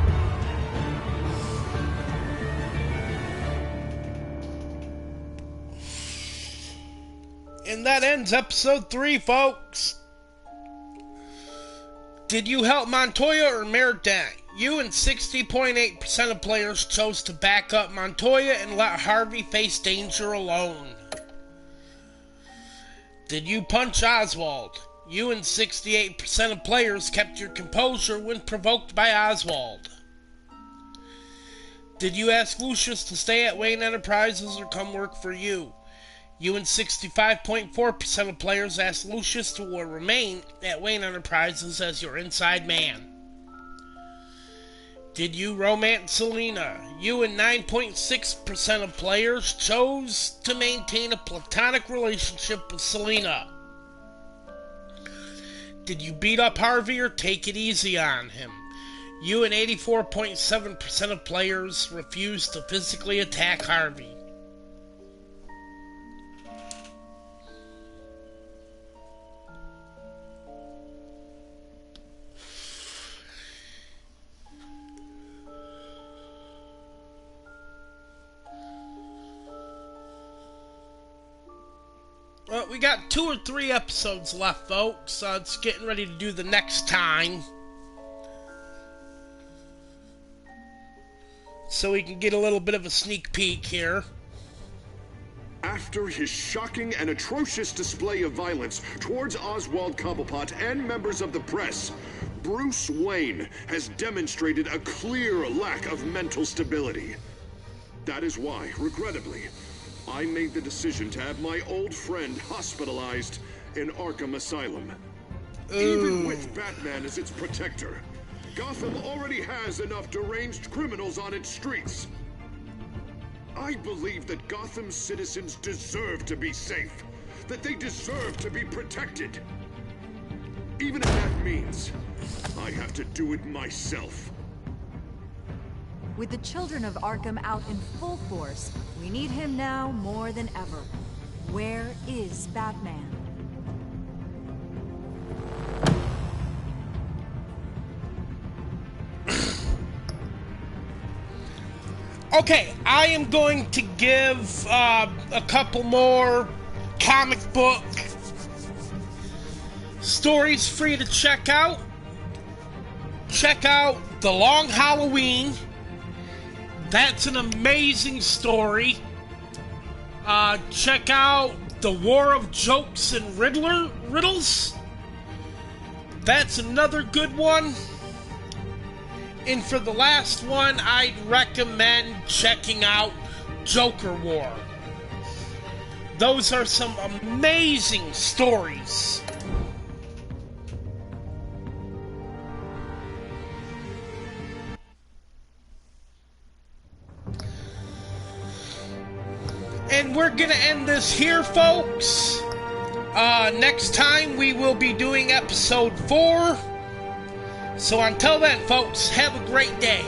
And that ends episode 3, folks. Did you help Montoya or Mayor Dent? You and 60.8% of players chose to back up Montoya and let Harvey face danger alone. Did you punch Oswald? You and 68% of players kept your composure when provoked by Oswald. Did you ask Lucius to stay at Wayne Enterprises or come work for you? You and 65.4% of players asked Lucius to remain at Wayne Enterprises as your inside man. Did you romance Selina? You and 9.6% of players chose to maintain a platonic relationship with Selina. Did you beat up Harvey or take it easy on him? You and 84.7% of players refused to physically attack Harvey. Well, we got 2 or 3 episodes left, folks. It's getting ready to do the next time. So we can get a little bit of a sneak peek here. After his shocking and atrocious display of violence towards Oswald Cobblepot and members of the press, Bruce Wayne has demonstrated a clear lack of mental stability. That is why, regrettably, I made the decision to have my old friend hospitalized in Arkham Asylum. Even with Batman as its protector, Gotham already has enough deranged criminals on its streets. I believe that Gotham's citizens deserve to be safe, that they deserve to be protected. Even if that means I have to do it myself. With the children of Arkham out in full force, we need him now more than ever. Where is Batman? Okay, I am going to give a couple more comic book stories for you to check out. Check out The Long Halloween. That's an amazing story. Check out The War of Jokes and Riddles. That's another good one. And for the last one, I'd recommend checking out Joker War. Those are some amazing stories. And we're gonna end this here, folks. Next time we will be doing episode 4. So until then, folks, have a great day.